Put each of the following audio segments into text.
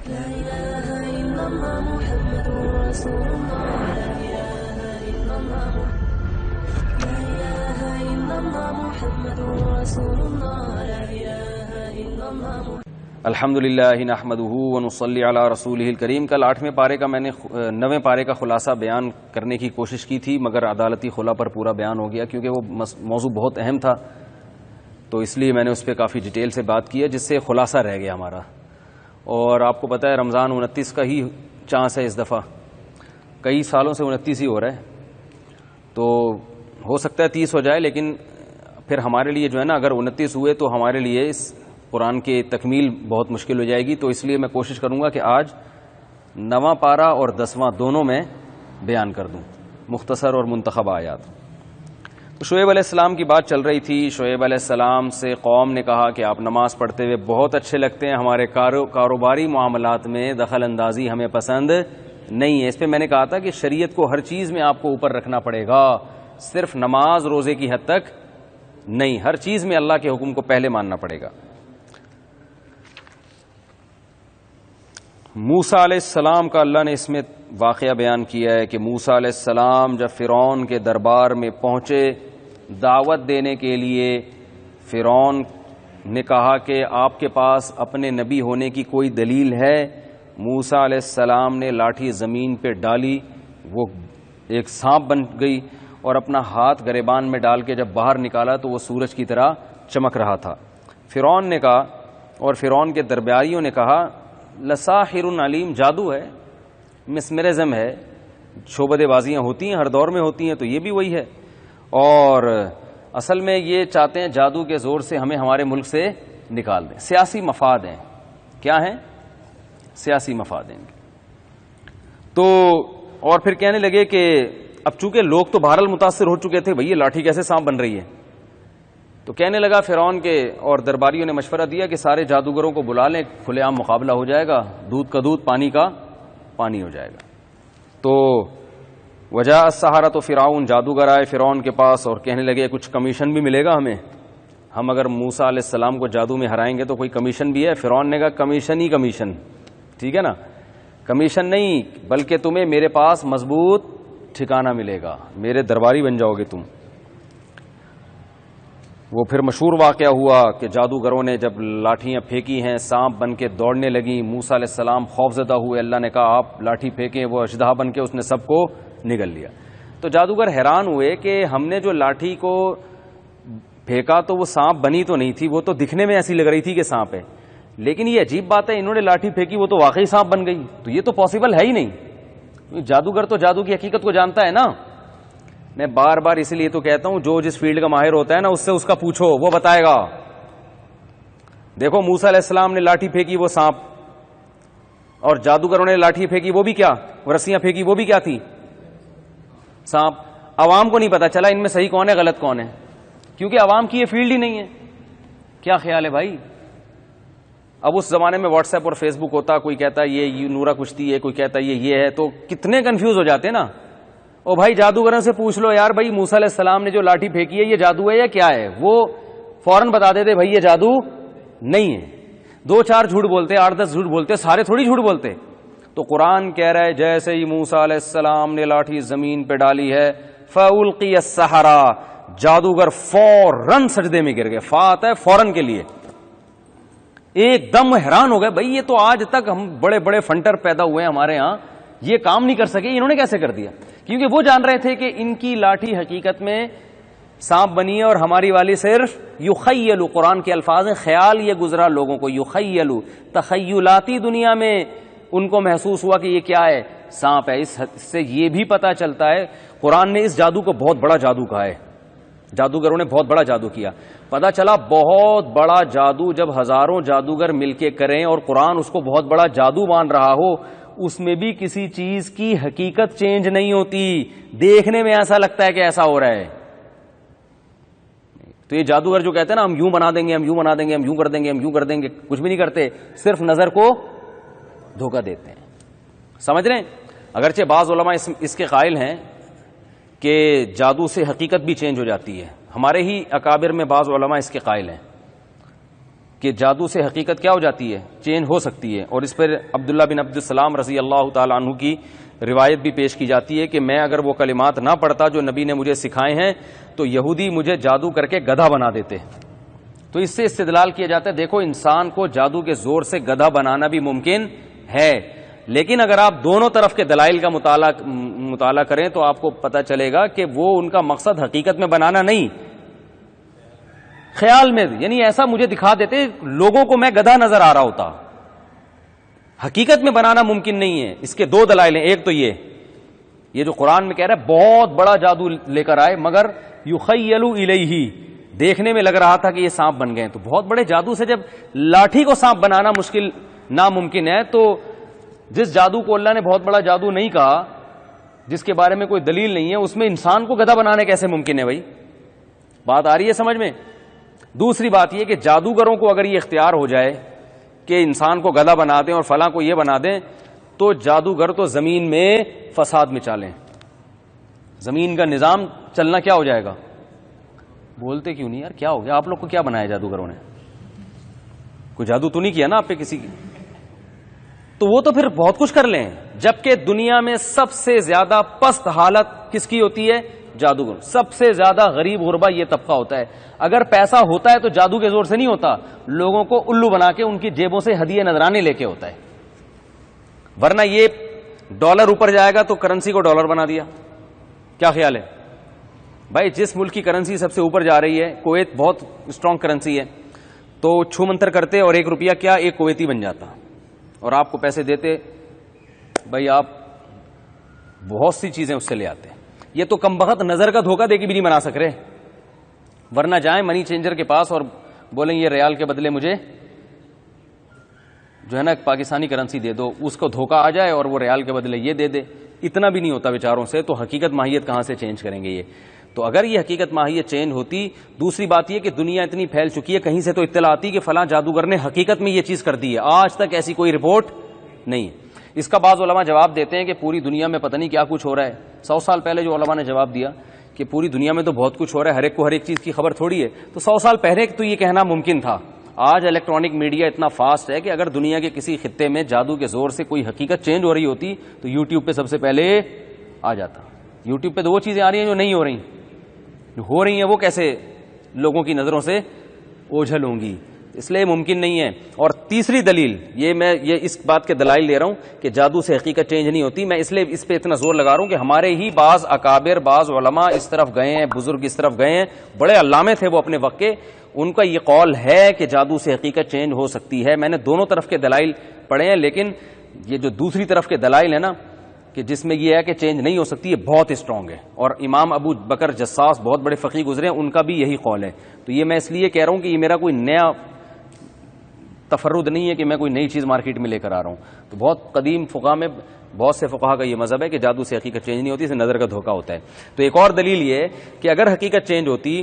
لا إله إلا الله محمد رسول الله لا إله إلا الله لا إله إلا الله محمد رسول الله لا إله إلا الله الحمدللہ نحمدہ ونصلی علی رسولہ الکریم. کل 8ویں پارے کا میں نے 9ویں پارے کا خلاصہ بیان کرنے کی کوشش کی تھی، مگر عدالتی خلا پر پورا بیان ہو گیا کیونکہ وہ موضوع بہت اہم تھا، تو اس لیے میں نے اس پہ کافی ڈیٹیل سے بات کی ہے، جس سے خلاصہ رہ گیا ہمارا. اور آپ کو پتہ ہے رمضان 29 کا ہی چانس ہے، اس دفعہ کئی سالوں سے 29 ہی ہو رہا ہے، تو ہو سکتا ہے 30 ہو جائے، لیکن پھر ہمارے لیے جو ہے نا، اگر 29 ہوئے تو ہمارے لیے اس قرآن کی تکمیل بہت مشکل ہو جائے گی. تو اس لیے میں کوشش کروں گا کہ آج 9واں پارہ اور 10واں دونوں میں بیان کر دوں، مختصر اور منتخب آیات. تو شعیب علیہ السلام کی بات چل رہی تھی. شعیب علیہ السلام سے قوم نے کہا کہ آپ نماز پڑھتے ہوئے بہت اچھے لگتے ہیں، ہمارے کاروباری معاملات میں دخل اندازی ہمیں پسند نہیں ہے. اس پہ میں نے کہا تھا کہ شریعت کو ہر چیز میں آپ کو اوپر رکھنا پڑے گا، صرف نماز روزے کی حد تک نہیں، ہر چیز میں اللہ کے حکم کو پہلے ماننا پڑے گا. موسیٰ علیہ السلام کا اللہ نے اس میں واقعہ بیان کیا ہے کہ موسیٰ علیہ السلام جب فرعون کے دربار میں پہنچے دعوت دینے کے لیے، فرعون نے کہا کہ آپ کے پاس اپنے نبی ہونے کی کوئی دلیل ہے؟ موسیٰ علیہ السلام نے لاٹھی زمین پہ ڈالی، وہ ایک سانپ بن گئی، اور اپنا ہاتھ گریبان میں ڈال کے جب باہر نکالا تو وہ سورج کی طرح چمک رہا تھا. فرعون نے کہا، اور فرعون کے درباریوں نے کہا، لساحر علیم، جادو ہے، مسمرزم ہے. شعبدے بازیاں ہوتی ہیں، ہر دور میں ہوتی ہیں، تو یہ بھی وہی ہے. اور اصل میں یہ چاہتے ہیں جادو کے زور سے ہمیں ہمارے ملک سے نکال دیں. سیاسی مفاد ہیں. کیا ہیں؟ سیاسی مفاد ہیں. تو اور پھر کہنے لگے کہ اب چونکہ لوگ تو بہرحال متاثر ہو چکے تھے، بھئی یہ لاٹھی کیسے سانپ بن رہی ہے، تو کہنے لگا فرعون کے اور درباریوں نے مشورہ دیا کہ سارے جادوگروں کو بلا لیں، کھلے عام مقابلہ ہو جائے گا، دودھ کا دودھ پانی کا پانی ہو جائے گا. تو وجاء السحرۃ، تو فرعون جادوگر آئے فرعون کے پاس اور کہنے لگے کچھ کمیشن بھی ملے گا ہمیں، ہم اگر موسیٰ علیہ السلام کو جادو میں ہرائیں گے تو کوئی کمیشن بھی ہے؟ فرعون نے کہا کمیشن ہی کمیشن، ٹھیک ہے نا، کمیشن نہیں، بلکہ تمہیں میرے پاس مضبوط ٹھکانہ ملے گا، میرے درباری بن جاؤ گے تم. وہ پھر مشہور واقعہ ہوا کہ جادوگروں نے جب لاٹھیاں پھینکی ہیں، سانپ بن کے دوڑنے لگیں. موسیٰ علیہ السلام خوفزدہ ہوئے، اللہ نے کہا آپ لاٹھی پھینکیں، وہ اژدہا بن کے اس نے سب کو نگل لیا. تو جادوگر حیران ہوئے کہ ہم نے جو لاٹھی کو پھینکا تو وہ سانپ بنی تو نہیں تھی، وہ تو دکھنے میں ایسی لگ رہی تھی کہ سانپ ہے، لیکن یہ عجیب بات ہے، انہوں نے لاٹھی پھینکی وہ تو واقعی سانپ بن گئی. تو یہ تو پاسبل ہے ہی نہیں. جادوگر تو جادو کی حقیقت کو جانتا ہے نا. میں بار بار اسی لیے تو کہتا ہوں، جو جس فیلڈ کا ماہر ہوتا ہے نا، اس سے اس کا پوچھو، وہ بتائے گا. دیکھو موسیٰ علیہ السلام نے لاٹھی پھینکی، وہ سانپ، اور جادوگروں نے لاٹھی پھینکی، وہ بھی کیا، رسیاں پھینکی، وہ بھی کیا تھی، سانپ. عوام کو نہیں پتا چلا ان میں صحیح کون ہے غلط کون ہے، کیونکہ عوام کی یہ فیلڈ ہی نہیں ہے. کیا خیال ہے بھائی؟ اب اس زمانے میں واٹس ایپ اور فیس بک ہوتا، کوئی کہتا ہے یہ نورا کشتی ہے، کوئی کہتا ہے یہ ہے، تو کتنے کنفیوز ہو جاتے نا. او بھائی جادوگروں سے پوچھ لو یار، بھائی موسیٰ علیہ السلام نے جو لاٹھی پھینکی ہے یہ جادو ہے یا کیا ہے، وہ فوراً بتا دیتے بھائی یہ جادو نہیں ہے. 2-4 جھوٹ بولتے، 8-10 جھوٹ بولتے، سارے تھوڑی جھوٹ بولتے. تو قرآن کہہ رہا ہے جیسے ہی موسیٰ علیہ السلام نے لاٹھی زمین پہ ڈالی ہے، فَأُلْقِيَ السَّحَرَةُ، جادوگر فوراً سجدے میں گر گئے. فا آتا ہے فوراً کے لیے. ایک دم حیران ہو گئے، بھائی یہ تو آج تک ہم بڑے بڑے فنٹر پیدا ہوئے ہیں ہمارے ہاں، یہ کام نہیں کر سکے، انہوں نے کیسے کر دیا؟ کیونکہ وہ جان رہے تھے کہ ان کی لاٹھی حقیقت میں سانپ بنی ہے اور ہماری والی صرف یخیل. قرآن کے الفاظ ہیں، خیال یہ گزرا لوگوں کو، یخیل، تخیلاتی دنیا میں ان کو محسوس ہوا کہ یہ کیا ہے، سانپ ہے. اس سے یہ بھی پتا چلتا ہے قرآن نے اس جادو کو بہت بڑا جادو کہا ہے، جادوگروں نے بہت بڑا جادو کیا. پتا چلا بہت بڑا جادو جب ہزاروں جادوگر مل کے کریں اور قرآن اس کو بہت بڑا جادو مان رہا ہو، اس میں بھی کسی چیز کی حقیقت چینج نہیں ہوتی، دیکھنے میں ایسا لگتا ہے کہ ایسا ہو رہا ہے. تو یہ جادوگر جو کہتے ہیں نا ہم یوں بنا دیں گے، ہم یوں بنا دیں گے، ہم یوں کر دیں گے، ہم یوں کر دیں گے، کچھ بھی نہیں کرتے، صرف نظر کو دھوکہ دیتے ہیں. سمجھ رہے ہیں؟ اگرچہ بعض علماء اس کے قائل ہیں کہ جادو سے حقیقت بھی چینج ہو جاتی ہے. ہمارے ہی اکابر میں بعض علماء اس کے قائل ہیں. کہ جادو سے حقیقت کیا ہو جاتی ہے؟ چینج ہو سکتی ہے. اور اس پر عبداللہ بن عبد السلام رضی اللہ تعالیٰ عنہ کی روایت بھی پیش کی جاتی ہے کہ میں اگر وہ کلمات نہ پڑھتا جو نبی نے مجھے سکھائے ہیں تو یہودی مجھے جادو کر کے گدھا بنا دیتے. تو اس سے استدلال کیا جاتا ہے دیکھو انسان کو جادو کے زور سے گدھا بنانا بھی ممکن ہے، لیکن اگر آپ دونوں طرف کے دلائل کا مطالعہ کریں تو آپ کو پتہ چلے گا کہ وہ ان کا مقصد حقیقت میں بنانا نہیں، خیال میں، یعنی ایسا مجھے دکھا دیتے لوگوں کو میں گدھا نظر آ رہا ہوتا، حقیقت میں بنانا ممکن نہیں ہے. اس کے دو دلائل ہیں. ایک تو یہ جو قرآن میں کہہ رہا ہے بہت بڑا جادو لے کر آئے مگر یخیل الیہ، دیکھنے میں لگ رہا تھا کہ یہ سانپ بن گئے. تو بہت بڑے جادو سے جب لاٹھی کو سانپ بنانا مشکل ناممکن ہے تو جس جادو کو اللہ نے بہت بڑا جادو نہیں کہا، جس کے بارے میں کوئی دلیل نہیں ہے، اس میں انسان کو گدھا بنانے کیسے ممکن ہے بھائی؟ بات آ رہی ہے سمجھ میں؟ دوسری بات یہ کہ جادوگروں کو اگر یہ اختیار ہو جائے کہ انسان کو گدھا بنا دیں اور فلاں کو یہ بنا دیں تو جادوگر تو زمین میں فساد مچا لیں، زمین کا نظام چلنا کیا ہو جائے گا. بولتے کیوں نہیں یار؟ کیا ہو گیا؟ آپ لوگ کو کیا بنایا جادوگروں نے؟ کوئی جادو تو نہیں کیا نا آپ پہ کسی کی؟ تو وہ تو پھر بہت کچھ کر لیں. جبکہ دنیا میں سب سے زیادہ پست حالت کس کی ہوتی ہے؟ جادوگر. سب سے زیادہ غریب غربا یہ طبقہ ہوتا ہے. اگر پیسہ ہوتا ہے تو جادو کے زور سے نہیں ہوتا، لوگوں کو الو بنا کے ان کی جیبوں سے ہدیے نذرانے لے کے ہوتا ہے. ورنہ یہ ڈالر اوپر جائے گا تو کرنسی کو ڈالر بنا دیا. کیا خیال ہے بھائی؟ جس ملک کی کرنسی سب سے اوپر جا رہی ہے، کویت بہت اسٹرانگ کرنسی ہے، تو چھو منتر کرتے اور 1 روپیہ کیا ایک کویتی بن جاتا اور آپ کو پیسے دیتے بھائی، آپ بہت سی چیزیں اس سے لے آتے. یہ تو کم بخت نظر کا دھوکہ دے کے بھی نہیں بنا سک رہے. ورنہ جائیں منی چینجر کے پاس اور بولیں یہ ریال کے بدلے مجھے جو ہے نا پاکستانی کرنسی دے دو، اس کو دھوکہ آ جائے اور وہ ریال کے بدلے یہ دے دے. اتنا بھی نہیں ہوتا بیچاروں سے، تو حقیقت ماہیت کہاں سے چینج کریں گے یہ؟ تو اگر یہ حقیقت ماہیت چینج ہوتی. دوسری بات یہ کہ دنیا اتنی پھیل چکی ہے، کہیں سے تو اطلاع آتی کہ فلاں جادوگر نے حقیقت میں یہ چیز کر دی ہے. آج تک ایسی کوئی رپورٹ نہیں. اس کا بعض علماء جواب دیتے ہیں کہ پوری دنیا میں پتہ نہیں کیا کچھ ہو رہا ہے. 100 سال پہلے جو علماء نے جواب دیا کہ پوری دنیا میں تو بہت کچھ ہو رہا ہے، ہر ایک کو ہر ایک چیز کی خبر تھوڑی ہے، تو 100 سال پہلے تو یہ کہنا ممکن تھا. آج الیکٹرانک میڈیا اتنا فاسٹ ہے کہ اگر دنیا کے کسی خطے میں جادو کے زور سے کوئی حقیقت چینج ہو رہی ہوتی تو یوٹیوب پہ سب سے پہلے آ جاتا. یوٹیوب پہ تو وہ چیزیں آ رہی ہیں جو نہیں ہو رہی، جو ہو رہی ہیں وہ کیسے لوگوں کی نظروں سے اوجھل ہوں گی. اس لیے ممکن نہیں ہے. اور تیسری دلیل میں اس بات کے دلائل دے رہا ہوں کہ جادو سے حقیقت چینج نہیں ہوتی. میں اس لیے اس پہ اتنا زور لگا رہا ہوں کہ ہمارے ہی بعض اکابر، بعض علماء اس طرف گئے ہیں، بزرگ اس طرف گئے ہیں، بڑے علامے تھے وہ اپنے وقت کے، ان کا یہ قول ہے کہ جادو سے حقیقت چینج ہو سکتی ہے. میں نے دونوں طرف کے دلائل پڑھے ہیں، لیکن یہ جو دوسری طرف کے دلائل ہیں نا کہ جس میں یہ ہے کہ چینج نہیں ہو سکتی، یہ بہت اسٹرانگ ہے. اور امام ابو بکر جساس بہت بڑے فقیہ گزرے ہیں، ان کا بھی یہی قول ہے. تو یہ میں اس لیے کہہ رہا ہوں کہ یہ میرا کوئی نیا تفرد نہیں ہے کہ میں کوئی نئی چیز مارکیٹ میں لے کر آ رہا ہوں. تو بہت قدیم فقہاء میں بہت سے فقہاء کا یہ مذہب ہے کہ جادو سے حقیقت چینج نہیں ہوتی، اسے نظر کا دھوکہ ہوتا ہے. تو ایک اور دلیل یہ ہے کہ اگر حقیقت چینج ہوتی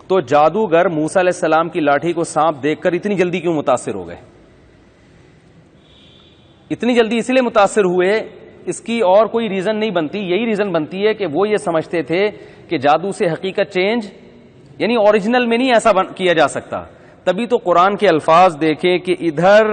تو جادوگر موسیٰ علیہ السلام کی لاٹھی کو سانپ دیکھ کر اتنی جلدی کیوں متاثر ہو گئے؟ اتنی جلدی اس لیے متاثر ہوئے، اس کی اور کوئی ریزن نہیں بنتی. یہی ریزن بنتی ہے کہ وہ یہ سمجھتے تھے کہ جادو سے حقیقت چینج یعنی اوریجنل میں نہیں ایسا کیا جا سکتا. تبھی تو قرآن کے الفاظ دیکھیں کہ ادھر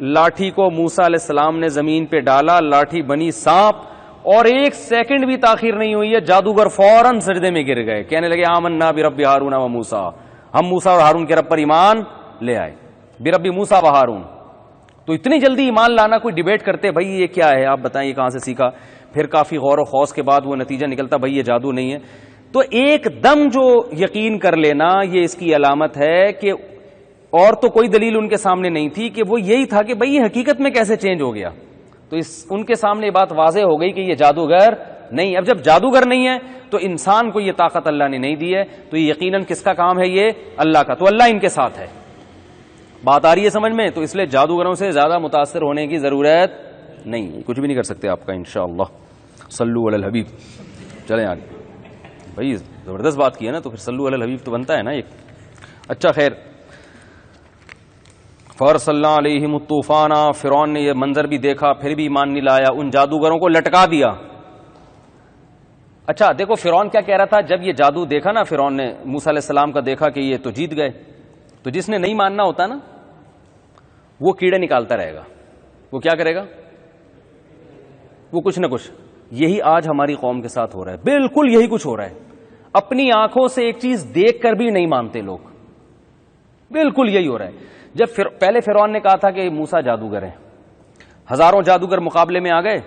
لاٹھی کو موسیٰ علیہ السلام نے زمین پہ ڈالا، لاٹھی بنی سانپ، اور 1 سیکنڈ بھی تاخیر نہیں ہوئی ہے، جادوگر فوراً سجدے میں گر گئے، کہنے لگے آمنا برب ہارون و موسیٰ، ہم موسیٰ اور ہارون کے رب پر ایمان لے آئے. برب موسیٰ و ہارون. تو اتنی جلدی ایمان لانا کوئی ڈیبیٹ کرتے بھائی یہ کیا ہے، آپ بتائیں یہ کہاں سے سیکھا؟ پھر کافی غور و خوض کے بعد وہ نتیجہ نکلتا بھائی یہ جادو نہیں ہے. تو ایک دم جو یقین کر لینا یہ اس کی علامت ہے کہ اور تو کوئی دلیل ان کے سامنے نہیں تھی، کہ وہ یہی تھا کہ بھئی یہ حقیقت میں کیسے چینج ہو گیا. تو ان کے سامنے یہ بات واضح ہو گئی کہ یہ جادوگر نہیں. اب جب جادوگر نہیں ہے تو انسان کو یہ طاقت اللہ نے نہیں دی ہے، تو یہ یقیناً کس کا کام ہے؟ یہ اللہ کا. تو اللہ ان کے ساتھ ہے. بات آ رہی ہے سمجھ میں؟ تو اس لیے جادوگروں سے زیادہ متاثر ہونے کی ضرورت نہیں، کچھ بھی نہیں کر سکتے آپ کا انشاءاللہ. صلو علی الحبیب. چلیں آگے. بھائی زبردست بات کی ہے نا، تو پھر صلو علی الحبیب تو بنتا ہے نا ایک. اچھا خیر، فَأَرْسَلْنَا عَلَيْهِمُ الطُّوفَانَ، فرعون نے یہ منظر بھی دیکھا پھر بھی ایمان نہیں لایا، ان جادوگروں کو لٹکا دیا. اچھا دیکھو فرعون کیا کہہ رہا تھا جب یہ جادو دیکھا نا، فرعون نے موسیٰ علیہ السلام کا دیکھا کہ یہ تو جیت گئے. تو جس نے نہیں ماننا ہوتا نا وہ کیڑے نکالتا رہے گا. وہ کیا کرے گا؟ وہ کچھ نہ کچھ. یہی آج ہماری قوم کے ساتھ ہو رہا ہے, بالکل یہی کچھ ہو رہا ہے. اپنی آنکھوں سے ایک چیز دیکھ کر بھی نہیں مانتے لوگ, بالکل یہی ہو رہا ہے. جب پہلے فرعون نے کہا تھا کہ موسیٰ جادوگر ہے, ہزاروں جادوگر مقابلے میں آ گئے,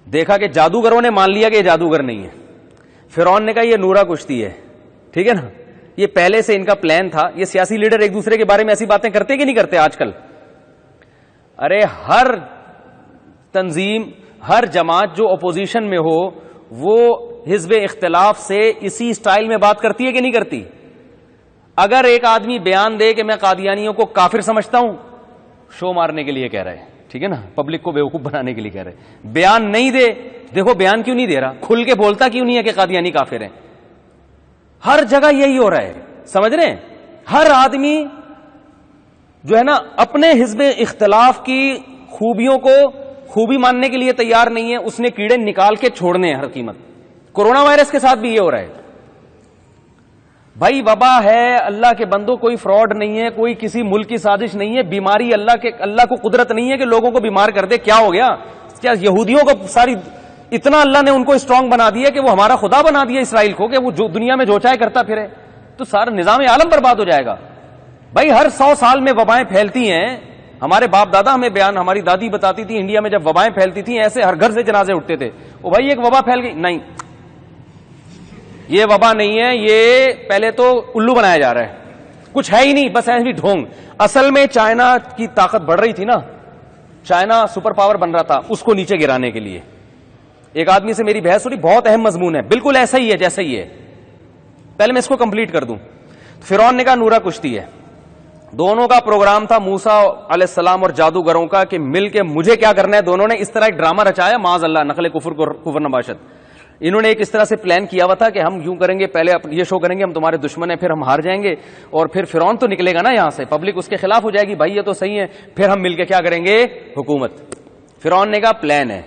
دیکھا کہ جادوگروں نے مان لیا کہ یہ جادوگر نہیں ہے. فرعون نے کہا یہ نورا کشتی ہے, ٹھیک ہے نا, یہ پہلے سے ان کا پلان تھا. یہ سیاسی لیڈر ایک دوسرے کے بارے میں ایسی باتیں کرتے کہ نہیں کرتے آج کل؟ ارے ہر تنظیم, ہر جماعت جو اپوزیشن میں ہو وہ حزب اختلاف سے اسی سٹائل میں بات کرتی ہے کہ نہیں کرتی؟ اگر ایک آدمی بیان دے کہ میں قادیانیوں کو کافر سمجھتا ہوں, شو مارنے کے لیے کہہ رہا ہے, ٹھیک ہے نا, پبلک کو بیوقوف بنانے کے لیے کہہ رہے ہیں. بیان نہیں دے, دیکھو بیان کیوں نہیں دے رہا, کھل کے بولتا کیوں نہیں ہے کہ قادیانی کافر ہیں؟ ہر جگہ یہی ہو رہا ہے, سمجھ رہے ہیں؟ ہر آدمی جو ہے نا اپنے حزب اختلاف کی خوبیوں کو خوبی ماننے کے لیے تیار نہیں ہے, اس نے کیڑے نکال کے چھوڑنے ہیں ہر قیمت. کورونا وائرس کے ساتھ بھی یہ ہو رہا ہے. بھائی وبا ہے, اللہ کے بندوں کوئی فراڈ نہیں ہے, کوئی کسی ملک کی سازش نہیں ہے. بیماری اللہ کو قدرت نہیں ہے کہ لوگوں کو بیمار کر دے. کیا ہو گیا؟ کیا یہودیوں کو ساری اتنا اللہ نے ان کو اسٹرانگ بنا دیا کہ وہ ہمارا خدا بنا دیا اسرائیل کو, کہ وہ جو دنیا میں جو چاہے کرتا پھرے, تو سارا نظام عالم برباد ہو جائے گا. بھائی ہر 100 سال میں وبائیں پھیلتی ہیں. ہمارے باپ دادا ہمیں بیان, ہماری دادی بتاتی تھی, انڈیا میں جب وبائیں پھیلتی تھیں ایسے ہر گھر سے جنازے اٹھتے تھے. وہ بھائی ایک وبا پھیل گئی, نہیں یہ وبا نہیں ہے, یہ پہلے تو الو بنایا جا رہا ہے, کچھ ہے ہی نہیں, بس ایسے بھی ڈھونگ. اصل میں چائنا کی طاقت بڑھ رہی تھی نا, چائنا سپر پاور بن رہا تھا, اس کو نیچے گرانے کے لیے. ایک آدمی سے میری بحث ہوئی, بہت اہم مضمون ہے, بالکل ایسا ہی ہے جیسا ہی ہے. پہلے میں اس کو کمپلیٹ کر دوں. فرعون نے کہا نورا کشتی ہے. دونوں کا پروگرام تھا موسیٰ علیہ السلام اور جادوگروں کا کہ مل کے مجھے کیا کرنا ہے. دونوں نے اس طرح ایک ڈرامہ رچایا, معاذ اللہ, نقل کفر نباشت. انہوں نے ایک اس طرح سے پلان کیا ہوا تھا کہ ہم یوں کریں گے, پہلے یہ شو کریں گے ہم تمہارے دشمن ہیں, پھر ہم ہار جائیں گے, اور پھر فرعون تو نکلے گا نا یہاں سے, پبلک اس کے خلاف ہو جائے گی, بھائی یہ تو صحیح ہے, پھر ہم مل کے کیا کریں گے, حکومت. فرعون نے کہا پلان ہے.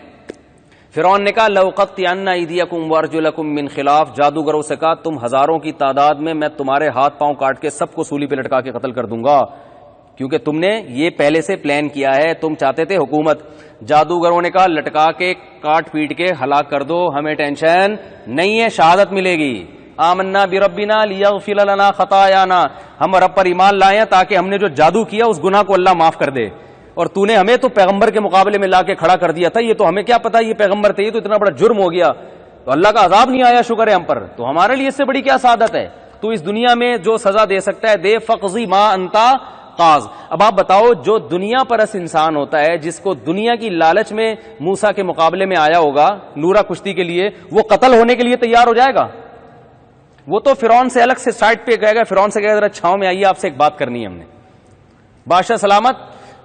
فرعون نے کہا لَأُقَطِّعَنَّ أَيْدِيَكُمْ وَأَرْجُلَكُمْ مِنْ خِلَافٍ, جادوگروں سے کہا تم ہزاروں کی تعداد میں تمہارے ہاتھ پاؤں کاٹ کے سب کو سولی پہ لٹکا کے قتل کر دوں گا, کیونکہ تم نے یہ پہلے سے پلان کیا ہے, تم چاہتے تھے حکومت. جادوگروں نے کہا لٹکا کے کاٹ پیٹ کے ہلاک کر دو, ہمیں ٹینشن نہیں ہے, شہادت ملے گی. آمنا بربنا لیغفر لنا خطایانا, ہم رب پر ایمان لائے ہیں تاکہ ہم نے جو جادو کیا اس گناہ کو اللہ معاف کر دے, اور تو نے ہمیں تو پیغمبر کے مقابلے میں لا کے کھڑا کر دیا تھا, یہ تو ہمیں کیا پتا یہ پیغمبر تھے, یہ تو اتنا بڑا جرم ہو گیا, تو اللہ کا عذاب نہیں آیا, شکر ہے ہم پر, تو ہمارے لیے اس سے بڑی کیا سعادت ہے, تو اس دنیا میں جو سزا دے سکتا ہے دے, فقضی ما انتا قاض. اب آپ بتاؤ جو دنیا پرست انسان ہوتا ہے, جس کو دنیا کی لالچ میں موسیٰ کے مقابلے میں آیا ہوگا نورا کشتی کے لیے, وہ قتل ہونے کے لیے تیار ہو جائے گا؟ وہ تو فرعون سے الگ سے سائٹ پہ گئے گا, فرعون سے کہے گا ذرا چھاؤں میں آئیے, آپ سے ایک بات کرنی ہے ہم نے. بادشاہ سلامت,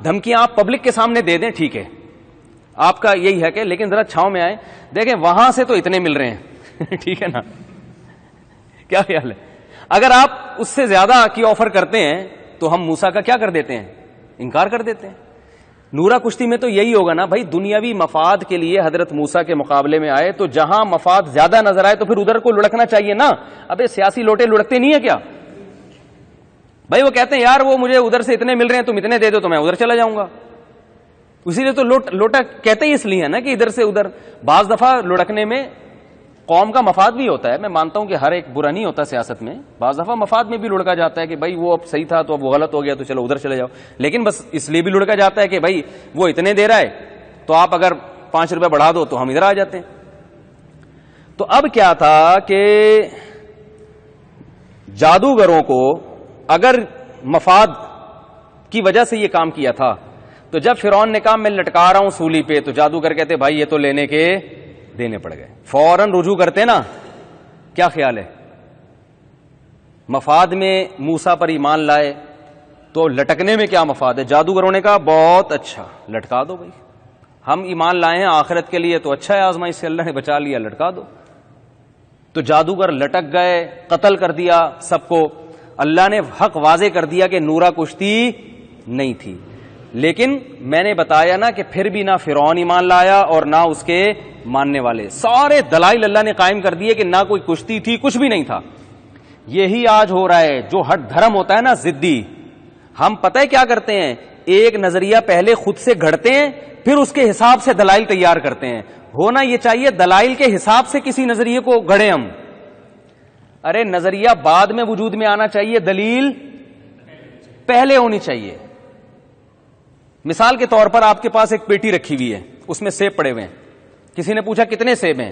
دھمکیاں آپ پبلک کے سامنے دے دیں, ٹھیک ہے آپ کا یہی ہے کہ, لیکن ذرا چھاؤں میں آئے, دیکھیں وہاں سے تو اتنے مل رہے ہیں ٹھیک ہے نا, کیا خیال ہے؟ اگر آپ اس سے زیادہ کی آفر کرتے ہیں تو ہم موسیٰ کا کیا کر دیتے ہیں, انکار کر دیتے ہیں. نورا کشتی میں تو یہی ہوگا نا بھائی, دنیاوی مفاد کے لیے حضرت موسیٰ کے مقابلے میں آئے, تو جہاں مفاد زیادہ نظر آئے تو پھر ادھر کو لڑکنا چاہیے نا. ابے سیاسی لوٹے لڑکتے نہیں ہیں کیا بھائی؟ وہ کہتے ہیں یار وہ مجھے ادھر سے اتنے مل رہے ہیں, تم اتنے دے دو تو میں ادھر چلا جاؤں گا. اسی لیے تو لوٹا کہتے ہی اس لیے ہے نا کہ ادھر سے ادھر. بعض دفعہ لڑکنے میں قوم کا مفاد بھی ہوتا ہے, میں مانتا ہوں کہ ہر ایک برا نہیں ہوتا سیاست میں, بعض دفعہ مفاد میں بھی لڑکا جاتا ہے کہ بھائی وہ اب صحیح تھا تو اب وہ غلط ہو گیا تو چلو ادھر چلے جاؤ, لیکن بس اس لیے بھی لڑکا جاتا ہے کہ بھائی وہ اتنے دے رہا ہے تو آپ اگر 5 روپے بڑھا دو تو ہم ادھر آ جاتے ہیں. تو اب کیا تھا کہ جادوگروں کو اگر مفاد کی وجہ سے یہ کام کیا تھا, تو جب فرعون نے کہا میں لٹکا رہا ہوں سولی پہ, تو جادوگر کہتے بھائی یہ تو لینے کے دینے پڑ گئے, فوراً رجوع کرتے نا. کیا خیال ہے؟ مفاد میں موسیٰ پر ایمان لائے تو لٹکنے میں کیا مفاد ہے؟ جادوگروں نے کہا بہت اچھا لٹکا دو بھائی, ہم ایمان لائے ہیں آخرت کے لیے تو اچھا ہے, آزمائش سے اللہ نے بچا لیا, لٹکا دو. تو جادوگر لٹک گئے, قتل کر دیا سب کو. اللہ نے حق واضح کر دیا کہ نورا کشتی نہیں تھی, لیکن میں نے بتایا نا کہ پھر بھی نہ فرعون ایمان لایا اور نہ اس کے ماننے والے. سارے دلائل اللہ نے قائم کر دیے کہ نہ کوئی کشتی تھی, کچھ بھی نہیں تھا. یہی آج ہو رہا ہے, جو ہٹ دھرم ہوتا ہے نا ضدی, ہم پتہ ہے کیا کرتے ہیں, ایک نظریہ پہلے خود سے گھڑتے ہیں, پھر اس کے حساب سے دلائل تیار کرتے ہیں. ہونا یہ چاہیے دلائل کے حساب سے کسی نظریے کو گھڑے ہم. ارے نظریہ بعد میں وجود میں آنا چاہیے, دلیل پہلے ہونی چاہیے. مثال کے طور پر آپ کے پاس ایک پیٹی رکھی ہوئی ہے, اس میں سیب پڑے ہوئے ہیں. کسی نے پوچھا کتنے سیب ہیں؟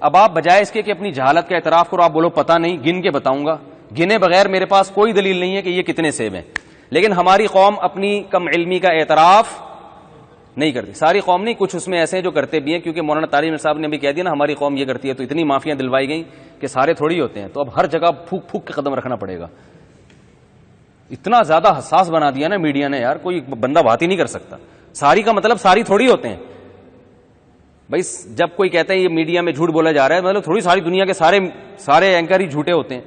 اب آپ بجائے اس کے کہ اپنی جہالت کا اعتراف کرو, آپ بولو پتہ نہیں, گن کے بتاؤں گا. گنے بغیر میرے پاس کوئی دلیل نہیں ہے کہ یہ کتنے سیب ہیں. لیکن ہماری قوم اپنی کم علمی کا اعتراف نہیں کرتی. ساری قوم نہیں, کچھ اس میں ایسے ہیں جو کرتے بھی ہیں, کیونکہ مولانا طارق صاحب نے بھی کہہ دیا نا ہماری قوم یہ کرتی ہے, تو اتنی معافیاں دلوائی گئیں کہ سارے تھوڑی ہوتے ہیں. تو اب ہر جگہ پھونک پھونک کے قدم رکھنا پڑے گا. اتنا زیادہ حساس بنا دیا نا میڈیا نے یار, کوئی بندہ بات ہی نہیں کر سکتا. ساری کا مطلب ساری تھوڑی ہوتے ہیں بھائی. جب کوئی کہتا ہے یہ میڈیا میں جھوٹ بولا جا رہا ہے, مطلب تھوڑی ساری دنیا کے سارے اینکر ہی جھوٹے ہوتے ہیں.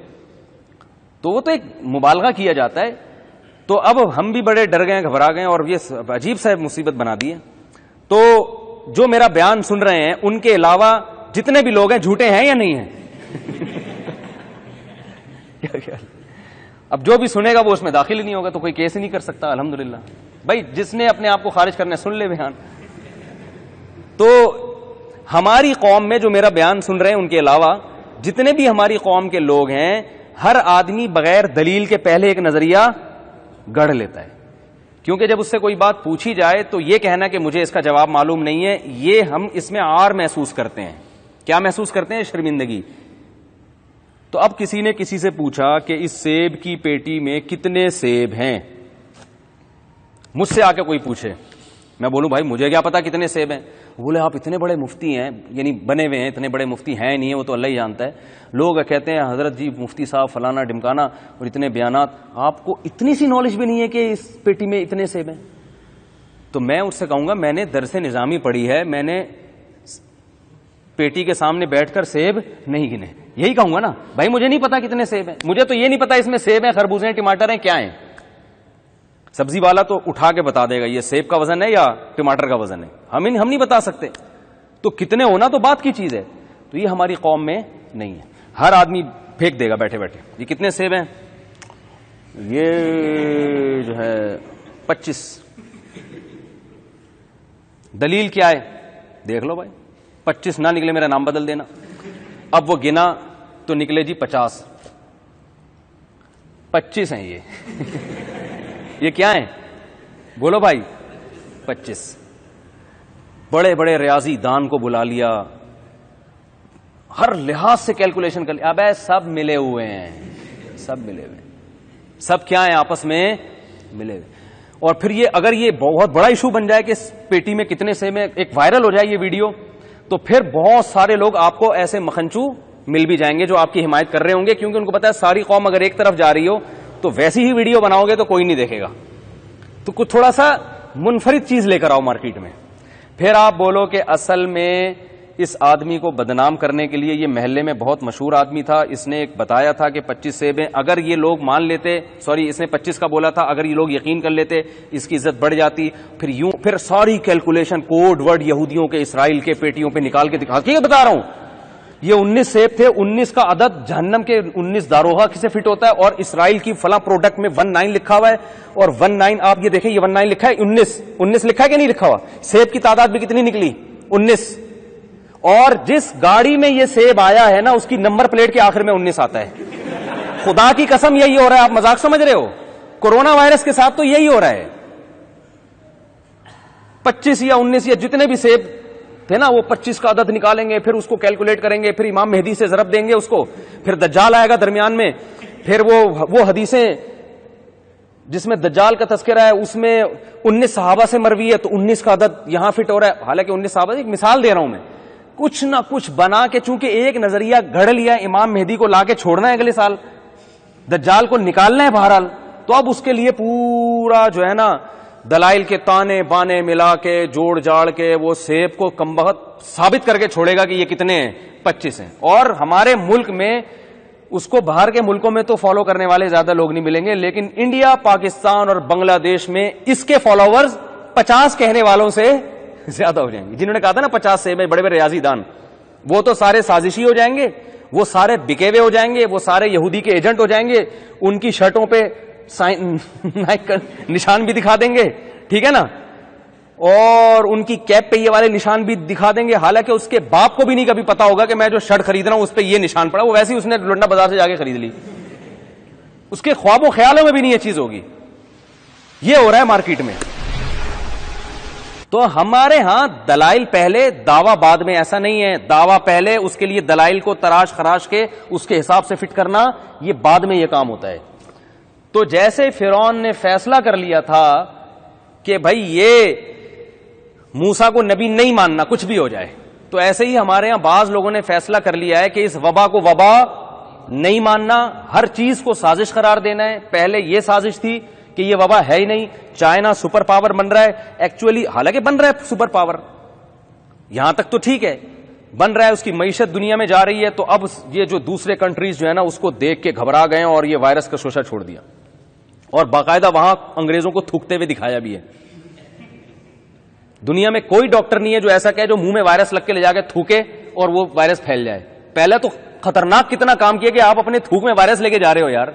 تو وہ تو ایک مبالغہ کیا جاتا ہے. تو اب ہم بھی بڑے ڈر گئے, گھبرا گئے, اور یہ عجیب سا مصیبت بنا دی ہے. تو جو میرا بیان سن رہے ہیں ان کے علاوہ جتنے بھی لوگ ہیں جھوٹے ہیں یا نہیں ہیں؟ اب جو بھی سنے گا وہ اس میں داخل ہی نہیں ہوگا, تو کوئی کیس ہی نہیں کر سکتا. الحمدللہ بھائی, جس نے اپنے آپ کو خارج کرنا سن لے بیان. تو ہماری قوم میں جو میرا بیان سن رہے ہیں ان کے علاوہ جتنے بھی ہماری قوم کے لوگ ہیں, ہر آدمی بغیر دلیل کے پہلے ایک نظریہ گڑھ لیتا ہے. کیونکہ جب اس سے کوئی بات پوچھی جائے تو یہ کہنا کہ مجھے اس کا جواب معلوم نہیں ہے, یہ ہم اس میں عار محسوس کرتے ہیں. کیا محسوس کرتے ہیں؟ شرمندگی. تو اب کسی نے کسی سے پوچھا کہ اس سیب کی پیٹی میں کتنے سیب ہیں. مجھ سے آ کے کوئی پوچھے, میں بولوں بھائی مجھے کیا پتا کتنے سیب ہیں. بولے آپ اتنے بڑے مفتی ہیں, یعنی بنے ہوئے ہیں, اتنے بڑے مفتی ہیں نہیں ہے, وہ تو اللہ ہی جانتا ہے. لوگ کہتے ہیں حضرت جی مفتی صاحب فلانا ڈمکانا, اور اتنے بیانات, آپ کو اتنی سی نالج بھی نہیں ہے کہ اس پیٹی میں اتنے سیب ہیں. تو میں اس سے کہوں گا میں نے درس نظامی پڑھی ہے, میں نے پیٹی کے سامنے بیٹھ کر سیب نہیں گنے. یہی کہوں گا نا بھائی مجھے نہیں پتا کتنے سیب ہیں, مجھے تو یہ نہیں پتا اس میں سیب ہیں, خربوزے ہیں, ٹماٹر ہیں, کیا ہیں. سبزی والا تو اٹھا کے بتا دے گا یہ سیب کا وزن ہے یا ٹماٹر کا وزن ہے, ہم نہیں بتا سکتے. تو کتنے ہونا تو بات کی چیز ہے. تو یہ ہماری قوم میں نہیں ہے. ہر آدمی پھینک دے گا بیٹھے بیٹھے, یہ کتنے سیب ہیں, یہ جو ہے 25. دلیل کیا ہے دیکھ لو بھائی, 25 نہ نکلے میرا نام بدل دینا. اب وہ گنا تو نکلے جی 50. 25 ہیں یہ کیا ہیں بولو بھائی, 25. بڑے بڑے ریاضی دان کو بلا لیا, ہر لحاظ سے کیلکولیشن کر لیا. اب سب ملے ہوئے ہیں, سب ملے ہوئے ہیں, سب کیا ہیں آپس میں ملے ہوئے. اور پھر یہ اگر یہ بہت بڑا ایشو بن جائے کہ اس پیٹی میں کتنے سے میں ایک وائرل ہو جائے یہ ویڈیو, تو پھر بہت سارے لوگ آپ کو ایسے مکھنچو مل بھی جائیں گے جو آپ کی حمایت کر رہے ہوں گے, کیونکہ ان کو پتا ہے ساری قوم اگر ایک طرف جا رہی ہو تو ویسی ہی ویڈیو بناؤ گے تو کوئی نہیں دیکھے گا. تو کچھ تھوڑا سا منفرد چیز لے کر آؤ مارکیٹ میں. پھر آپ بولو کہ اصل میں اس آدمی کو بدنام کرنے کے لیے, یہ محلے میں بہت مشہور آدمی تھا, اس نے ایک بتایا تھا کہ 25 سیب ہیں, اگر یہ لوگ مان لیتے, سوری اس نے 25 کا بولا تھا, اگر یہ لوگ یقین کر لیتے اس کی عزت بڑھ جاتی. پھر ساری کیلکولیشن کوڈ ورڈ یہودیوں کے اسرائیل کے پیٹیوں پہ نکال کے دکھا کے بتا رہا ہوں. یہ 19 سیب تھے, 19 کا عدد جہنم کے 19 داروغہ سے فٹ ہوتا ہے, اور اسرائیل کی فلاں پروڈکٹ میں 19 لکھا ہوا ہے, اور 19 آپ یہ دیکھیں, یہ 19 لکھا ہے, 19 لکھا ہے کہ نہیں لکھا ہوا. سیب کی تعداد بھی کتنی نکلی 19, اور جس گاڑی میں یہ سیب آیا ہے نا اس کی نمبر پلیٹ کے آخر میں 19 آتا ہے. خدا کی قسم یہی ہو رہا ہے, آپ مذاق سمجھ رہے ہو؟ کورونا وائرس کے ساتھ تو یہی ہو رہا ہے. 25 یا 19 یا جتنے بھی سیب تھے نا, وہ 25 کا عدد نکالیں گے, پھر اس کو کیلکولیٹ کریں گے, پھر امام مہدی سے ضرب دیں گے اس کو, پھر دجال آئے گا درمیان میں, پھر وہ حدیثیں جس میں دجال کا تذکرہ ہے اس میں 19 صحابہ سے مروی ہے, تو 19 کا عدد یہاں فٹ ہو رہا ہے. حالانکہ 19 صحابہ, ایک مثال دے رہا ہوں میں, کچھ نہ کچھ بنا کے, چونکہ ایک نظریہ گھڑ لیا, امام مہدی کو لا کے چھوڑنا ہے اگلے سال, دجال کو نکالنا ہے بہرحال, تو اب اس کے لیے پورا جو ہے نا دلائل کے تانے بانے ملا کے جوڑ جاڑ کے وہ سیب کو کم بخت ثابت کر کے چھوڑے گا کہ یہ کتنے ہیں, 25 ہیں. اور ہمارے ملک میں اس کو باہر کے ملکوں میں تو فالو کرنے والے زیادہ لوگ نہیں ملیں گے, لیکن انڈیا, پاکستان اور بنگلہ دیش میں اس کے فالوورز 50 کہنے والوں سے زیادہ ہو جائیں گے. جنہوں نے کہا تھا نا 50 سیب میں, بڑے بڑے ریاضی دان, وہ تو سارے سازشی ہو جائیں گے, وہ سارے بکے ہوئے ہو جائیں گے, وہ سارے یہودی کے ایجنٹ ہو جائیں گے, ان کی شرٹوں پہ نشان بھی دکھا دیں گے, ٹھیک ہے نا, اور ان کی کیپ پہ یہ والے نشان بھی دکھا دیں گے, حالانکہ اس کے باپ کو بھی نہیں کبھی پتا ہوگا کہ میں جو شرٹ خرید رہا ہوں اس پہ یہ نشان پڑا, وہ ویسے ہی اس نے لنڈا بازار سے جا کے خرید لی, اس کے خواب و خیالوں میں بھی نہیں یہ چیز ہوگی. یہ ہو رہا ہے مارکیٹ میں. تو ہمارے ہاں دلائل پہلے دعویٰ بعد میں, ایسا نہیں ہے. دعویٰ پہلے, اس کے لیے دلائل کو تراش خراش کے اس کے حساب سے فٹ کرنا, یہ بعد میں یہ کام ہوتا ہے. تو جیسے فرعون نے فیصلہ کر لیا تھا کہ بھائی یہ موسیٰ کو نبی نہیں ماننا کچھ بھی ہو جائے, تو ایسے ہی ہمارے ہاں بعض لوگوں نے فیصلہ کر لیا ہے کہ اس وبا کو وبا نہیں ماننا, ہر چیز کو سازش قرار دینا ہے. پہلے یہ سازش تھی کہ یہ وبا ہے ہی نہیں, چائنا سپر پاور بن رہا ہے, ایکچولی حالانکہ بن رہا ہے سپر پاور, یہاں تک تو ٹھیک ہے, بن رہا ہے, اس کی معیشت دنیا میں جا رہی ہے. تو اب یہ جو دوسرے کنٹریز جو ہے نا اس کو دیکھ کے گھبرا گئے اور یہ وائرس کا شوشہ چھوڑ دیا, اور باقاعدہ وہاں انگریزوں کو تھوکتے ہوئے دکھایا بھی ہے. دنیا میں کوئی ڈاکٹر نہیں ہے جو ایسا کہے جو منہ میں وائرس لگ کے لے جا کے تھوکے اور وہ وائرس پھیل جائے. پہلے تو خطرناک کتنا کام کیا کہ آپ اپنے تھوک میں وائرس لے کے جا رہے ہو یار.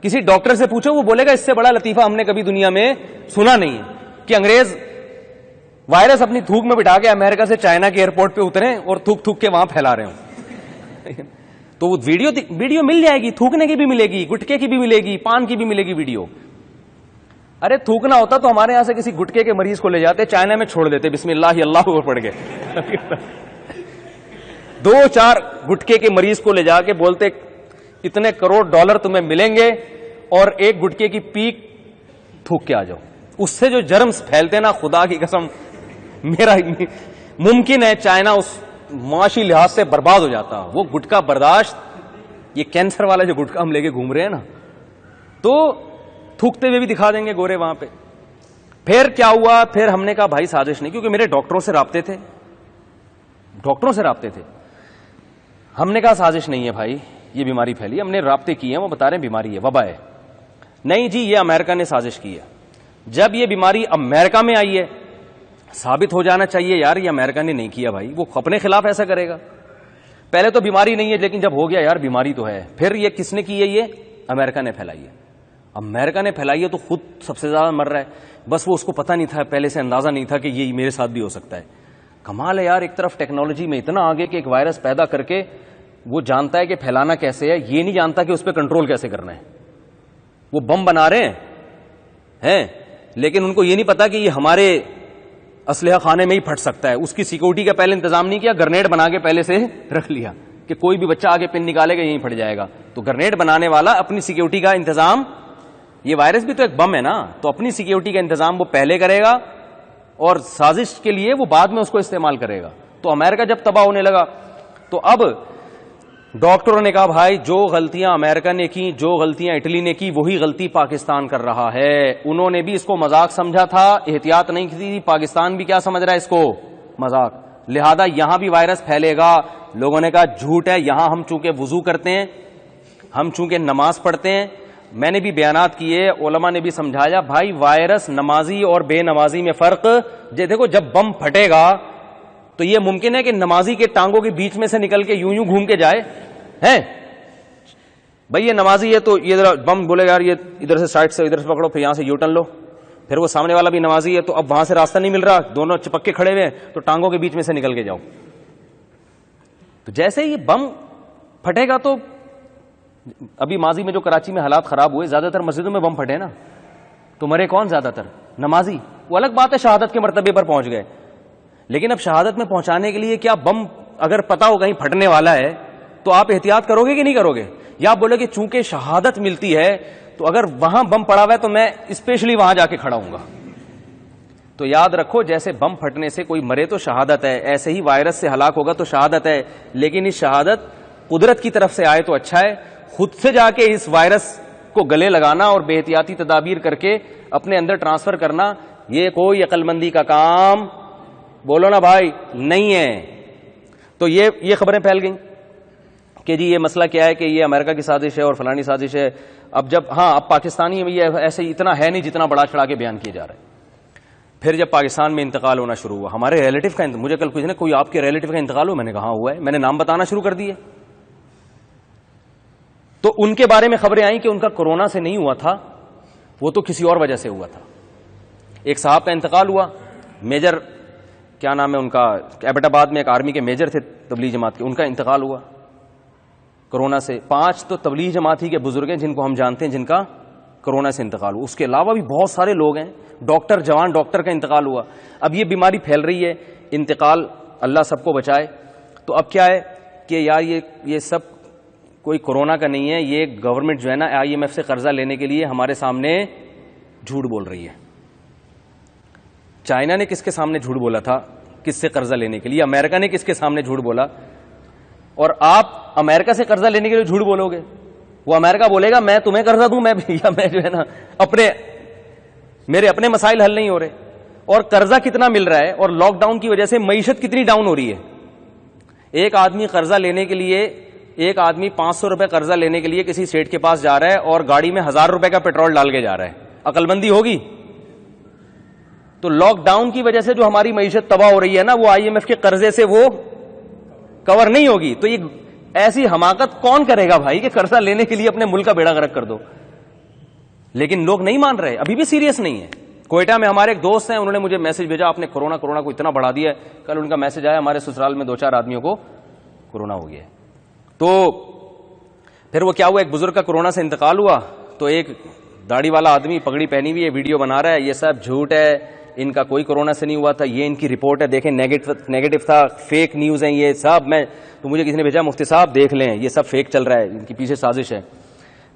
کسی ڈاکٹر سے پوچھو, وہ بولے گا اس سے بڑا لطیفہ ہم نے کبھی دنیا میں سنا نہیں ہے کہ انگریز وائرس اپنی تھوک میں بٹھا کے امریکہ سے چائنا کے ایئرپورٹ پہ اترے اور تھوک تھوک کے وہاں پھیلا رہے ہوں. تو وہ ویڈیو مل جائے گی, تھوکنے کی بھی ملے گی, گٹکے کی بھی ملے گی, پان کی بھی ملے گی ویڈیو. ارے تھوکنا ہوتا تو ہمارے یہاں سے کسی گٹکے کے مریض کو لے جاتے, چائنا میں چھوڑ دیتے, بسم اللہ اللہ اوپر پڑ گئے. 2-4 گٹکے کے مریض کو لے جا کے بولتے اتنے کروڑ ڈالر تمہیں ملیں گے اور ایک گٹکے کی پیک تھوک کے آ جاؤ. اس سے جو جرمز پھیلتے نا, خدا کی قسم, میرا ممکن ہے چائنا اس معاشی لحاظ سے برباد ہو جاتا. وہ گٹکا برداشت, یہ کینسر والا جو گٹکا ہم لے کے گھوم رہے ہیں نا, تو تھوکتے ہوئے بھی دکھا دیں گے گورے وہاں پہ. پھر کیا ہوا, پھر ہم نے کہا بھائی سازش نہیں, کیونکہ میرے ڈاکٹروں سے رابطے تھے, ہم نے کہا سازش نہیں ہے بھائی, یہ بیماری پھیلی, ہم نے رابطے کیے ہیں, وہ بتا رہے ہیں بیماری ہے, وبا ہے. نہیں جی, یہ امریکہ نے سازش کی ہے. جب یہ بیماری امریکہ میں آئی ہے, ثابت ہو جانا چاہیے یار یہ امریکہ نے نہیں کیا بھائی, وہ اپنے خلاف ایسا کرے گا. پہلے تو بیماری نہیں ہے, لیکن جب ہو گیا یار بیماری تو ہے, پھر یہ کس نے کی ہے, یہ امریکہ نے پھیلائی ہے. امریکہ نے پھیلائی ہے تو خود سب سے زیادہ مر رہا ہے, بس وہ اس کو پتہ نہیں تھا, پہلے سے اندازہ نہیں تھا کہ یہ میرے ساتھ بھی ہو سکتا ہے. کمال ہے یار, ایک طرف ٹیکنالوجی میں اتنا آگے کہ ایک وائرس پیدا کر کے وہ جانتا ہے کہ پھیلانا کیسے ہے, یہ نہیں جانتا کہ اس پہ کنٹرول کیسے کرنا ہے. وہ بم بنا رہے ہیں لیکن ان کو یہ نہیں پتا کہ یہ ہمارے اسلحہ خانے میں ہی پھٹ سکتا ہے. اس کی سیکورٹی کا پہلے انتظام نہیں کیا, گرنیڈ بنا کے پہلے سے رکھ لیا کہ کوئی بھی بچہ آگے پن نکالے گا یہیں پھٹ جائے گا. تو گرنیڈ بنانے والا اپنی سیکورٹی کا انتظام, یہ وائرس بھی تو ایک بم ہے نا, تو اپنی سیکورٹی کا انتظام وہ پہلے کرے گا اور سازش کے لیے وہ بعد میں اس کو استعمال کرے گا. تو امریکہ جب تباہ ہونے لگا تو اب ڈاکٹروں نے کہا بھائی جو غلطیاں امریکہ نے کی, جو غلطیاں اٹلی نے کی, وہی غلطی پاکستان کر رہا ہے. انہوں نے بھی اس کو مذاق سمجھا تھا, احتیاط نہیں کی تھی. پاکستان بھی کیا سمجھ رہا ہے اس کو, مذاق, لہذا یہاں بھی وائرس پھیلے گا. لوگوں نے کہا جھوٹ ہے, یہاں ہم چونکہ وضو کرتے ہیں, ہم چونکہ نماز پڑھتے ہیں. میں نے بھی بیانات کیے, علماء نے بھی سمجھایا بھائی وائرس نمازی اور بے نمازی میں فرق. دیکھو جب بم پھٹے گا تو یہ ممکن ہے کہ نمازی کے ٹانگوں کے بیچ میں سے نکل کے یوں گھوم کے جائے ہے بھائی, یہ نمازی ہے تو یہ ذرا بم بولے گا یار یہ ادھر سے سائڈ سے ادھر سے پکڑو, پھر یہاں سے یو ٹرن لو. پھر وہ سامنے والا بھی نمازی ہے تو اب وہاں سے راستہ نہیں مل رہا, دونوں چپک کے کھڑے ہوئے تو ٹانگوں کے بیچ میں سے نکل کے جاؤ. تو جیسے ہی بم پھٹے گا تو ابھی ماضی میں جو کراچی میں حالات خراب ہوئے, زیادہ تر مسجدوں میں بم پھٹے نا, تو مرے کون زیادہ تر, نمازی. وہ الگ بات ہے شہادت کے مرتبے پر پہنچ گئے, لیکن اب شہادت میں پہنچانے کے لیے کیا بم اگر پتا ہو کہیں پھٹنے والا ہے تو آپ احتیاط کرو گے کہ نہیں کرو گے, یا آپ بولے کہ چونکہ شہادت ملتی ہے تو اگر وہاں بم پڑا ہوا ہے تو میں اسپیشلی وہاں جا کے کھڑا ہوں گا. تو یاد رکھو جیسے بم پھٹنے سے کوئی مرے تو شہادت ہے, ایسے ہی وائرس سے ہلاک ہوگا تو شہادت ہے, لیکن اس شہادت قدرت کی طرف سے آئے تو اچھا ہے. خود سے جا کے اس وائرس کو گلے لگانا اور بے احتیاطی تدابیر کر کے اپنے اندر ٹرانسفر کرنا, یہ کوئی عقل مندی کا کام, بولو نا بھائی, نہیں ہے. تو یہ خبریں پھیل گئیں کہ جی یہ مسئلہ کیا ہے کہ یہ امریکہ کی سازش ہے اور فلانی سازش ہے. اب جب اب پاکستانی یہ ایسے اتنا ہے نہیں جتنا بڑا چڑھا کے بیان کیا جا رہا ہے. پھر جب پاکستان میں انتقال ہونا شروع ہوا, ہمارے ریلیٹو کا, مجھے کل کچھ نے کوئی آپ کے ریلیٹو کا انتقال ہوا, میں نے کہا ہوا ہے, میں نے نام بتانا شروع کر دیے. تو ان کے بارے میں خبریں آئیں کہ ان کا کورونا سے نہیں ہوا تھا, وہ تو کسی اور وجہ سے ہوا تھا. ایک صاحب کا انتقال ہوا, میجر کیا نام ہے ان کا, ایبٹ آباد میں ایک آرمی کے میجر تھے تبلیغ جماعت کے, ان کا انتقال ہوا کرونا سے. 5 تو تبلیغ جماعت ہی کے بزرگ ہیں جن کو ہم جانتے ہیں جن کا کرونا سے انتقال ہوا. اس کے علاوہ بھی بہت سارے لوگ ہیں, ڈاکٹر, جوان ڈاکٹر کا انتقال ہوا. اب یہ بیماری پھیل رہی ہے, انتقال اللہ سب کو بچائے. تو اب کیا ہے کہ یار یہ سب کوئی کورونا کا نہیں ہے, یہ گورنمنٹ جو ہے نا IMF سے قرضہ لینے کے لیے ہمارے سامنے جھوٹ بول رہی ہے. چائنا نے کس کے سامنے جھوٹ بولا تھا کس سے قرضہ لینے کے لیے؟ امریکہ نے کس کے سامنے جھوٹ بولا؟ اور آپ امریکہ سے قرضہ لینے کے لیے جھوٹ بولو گے, وہ امریکہ بولے گا میں تمہیں قرضہ دوں, میں جو ہے نا میرے اپنے مسائل حل نہیں ہو رہے. اور قرضہ کتنا مل رہا ہے, اور لاک ڈاؤن کی وجہ سے معیشت کتنی ڈاؤن ہو رہی ہے. ایک آدمی قرضہ لینے کے لیے, ایک آدمی 500 روپے قرضہ لینے کے لیے کسی سیٹ کے پاس جا رہا ہے اور گاڑی میں 1000 روپے کا پیٹرول ڈال کے جا رہا ہے. عقل مندی ہوگی؟ تو لاک ڈاؤن کی وجہ سے جو ہماری معیشت تباہ ہو رہی ہے نا, وہ IMF کے قرضے سے وہ کور نہیں ہوگی. تو یہ ایسی حماقت کون کرے گا بھائی کہ قرضہ لینے کے لیے اپنے ملک کا بیڑا غرق کر دو؟ لیکن لوگ نہیں مان رہے, ابھی بھی سیریس نہیں ہے. کوئٹہ میں ہمارے ایک دوست ہیں, انہوں نے مجھے میسج بھیجا, آپ نے کورونا کو اتنا بڑھا دیا ہے. کل ان کا میسج آیا, ہمارے سسرال میں 2-4 آدمیوں کو کورونا ہو گیا ہے. تو پھر وہ کیا ہوا, ایک بزرگ کا کورونا سے انتقال ہوا, تو ایک داڑھی والا آدمی پگڑی پہنی ہوئی ہے, ویڈیو بنا رہا ہے, یہ سب جھوٹ ہے, ان کا کوئی کورونا سے نہیں ہوا تھا, یہ ان کی رپورٹ ہے, دیکھیں نیگیٹو تھا, فیک نیوز ہیں یہ سب. تو مجھے کسی نے بھیجا مفتی صاحب دیکھ لیں یہ سب فیک چل رہا ہے, ان کی پیچھے سازش ہے.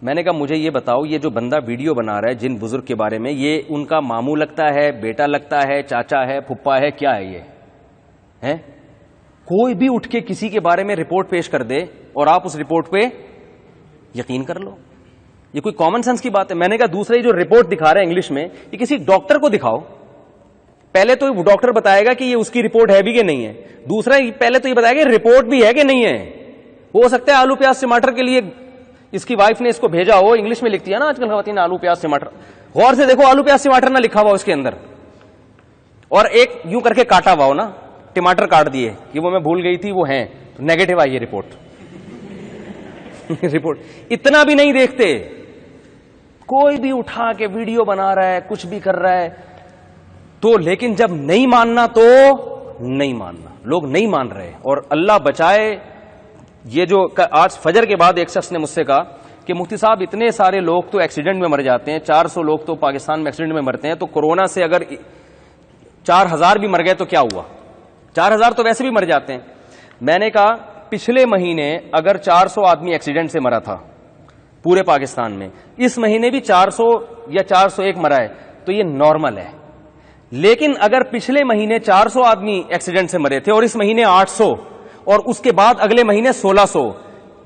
میں نے کہا مجھے یہ بتاؤ, یہ جو بندہ ویڈیو بنا رہا ہے جن بزرگ کے بارے میں, یہ ان کا ماموں لگتا ہے, بیٹا لگتا ہے, چاچا ہے, پھپھا ہے, کیا ہے یہ ہے؟ کوئی بھی اٹھ کے کسی کے بارے میں رپورٹ پیش کر دے اور آپ اس رپورٹ پہ یقین کر لو, یہ کوئی کامن سینس کی بات ہے؟ میں نے کہا دوسرے جو رپورٹ دکھا رہے ہیں انگلش میں, یہ کسی ڈاکٹر کو دکھاؤ, پہلے تو ڈاکٹر بتائے گا کہ یہ اس کی رپورٹ ہے بھی کہ نہیں ہے. دوسرا پہلے تو یہ بتائے گا رپورٹ بھی ہے کہ نہیں ہے. ہو سکتا ہے آلو پیاز ٹماٹر کے لیے اس کی وائف نے اس کو بھیجا ہو, انگلش میں لکھتی ہے نا آج کل خواتین آلو پیاز ٹماٹر, غور سے دیکھو آلو پیاز ٹماٹر نہ لکھا ہوا اس کے اندر, اور ایک یوں کر کے کاٹا ہوا ہو نا, ٹماٹر کاٹ دیے کہ وہ میں بھول گئی تھی وہ ہیں, نیگیٹو آئی ہے رپورٹ. اتنا بھی نہیں دیکھتے, کوئی بھی اٹھا کے ویڈیو بنا رہا ہے, کچھ بھی کر رہا ہے. تو لیکن جب نہیں ماننا تو نہیں ماننا, لوگ نہیں مان رہے. اور اللہ بچائے, یہ جو آج فجر کے بعد ایک شخص نے مجھ سے کہا کہ مفتی صاحب اتنے سارے لوگ تو ایکسیڈنٹ میں مر جاتے ہیں, 400 لوگ تو پاکستان میں ایکسیڈنٹ میں مرتے ہیں, تو کورونا سے اگر 4000 بھی مر گئے تو کیا ہوا؟ 4000 تو ویسے بھی مر جاتے ہیں. میں نے کہا پچھلے مہینے اگر 400 آدمی ایکسیڈنٹ سے مرا تھا پورے پاکستان میں, اس مہینے بھی 400 یا 401 مرا ہے, تو یہ نارمل ہے. لیکن اگر پچھلے مہینے 400 آدمی ایکسیڈنٹ سے مرے تھے اور اس مہینے 800 اور اس کے بعد اگلے مہینے 1600,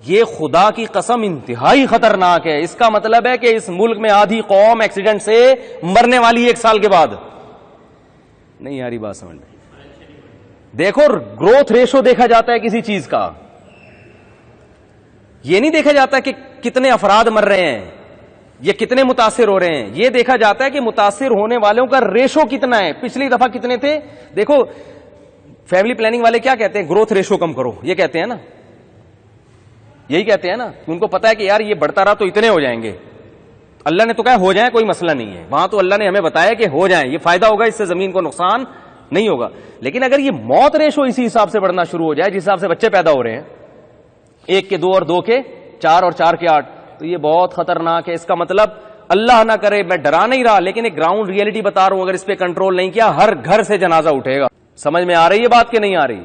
یہ خدا کی قسم انتہائی خطرناک ہے. اس کا مطلب ہے کہ اس ملک میں آدھی قوم ایکسیڈنٹ سے مرنے والی 1 سال کے بعد. نہیں آ رہی بات سمجھ میں؟ دیکھو گروتھ ریشو دیکھا جاتا ہے کسی چیز کا, یہ نہیں دیکھا جاتا کہ کتنے افراد مر رہے ہیں یہ کتنے متاثر ہو رہے ہیں, یہ دیکھا جاتا ہے کہ متاثر ہونے والوں کا ریشو کتنا ہے. پچھلی دفعہ کتنے تھے؟ دیکھو فیملی پلاننگ والے کیا کہتے ہیں, گروتھ ریشو کم کرو, یہ کہتے ہیں نا, یہی کہتے ہیں نا, ان کو پتا ہے کہ یار یہ بڑھتا رہا تو اتنے ہو جائیں گے. اللہ نے تو کہا ہو جائیں, کوئی مسئلہ نہیں ہے. وہاں تو اللہ نے ہمیں بتایا کہ ہو جائیں, یہ فائدہ ہوگا, اس سے زمین کو نقصان نہیں ہوگا. لیکن اگر یہ موت ریشو اسی حساب سے بڑھنا شروع ہو جائے جس حساب سے بچے پیدا ہو رہے ہیں, 1 کے 2 اور 2 کے 4 اور 4 کے 8, تو یہ بہت خطرناک ہے. اس کا مطلب اللہ نہ کرے, میں ڈرا نہیں رہا لیکن ایک گراؤنڈ ریئلٹی بتا رہا ہوں, اگر اس پہ کنٹرول نہیں کیا ہر گھر سے جنازہ اٹھے گا. سمجھ میں آ رہی ہے بات کہ نہیں آ رہی؟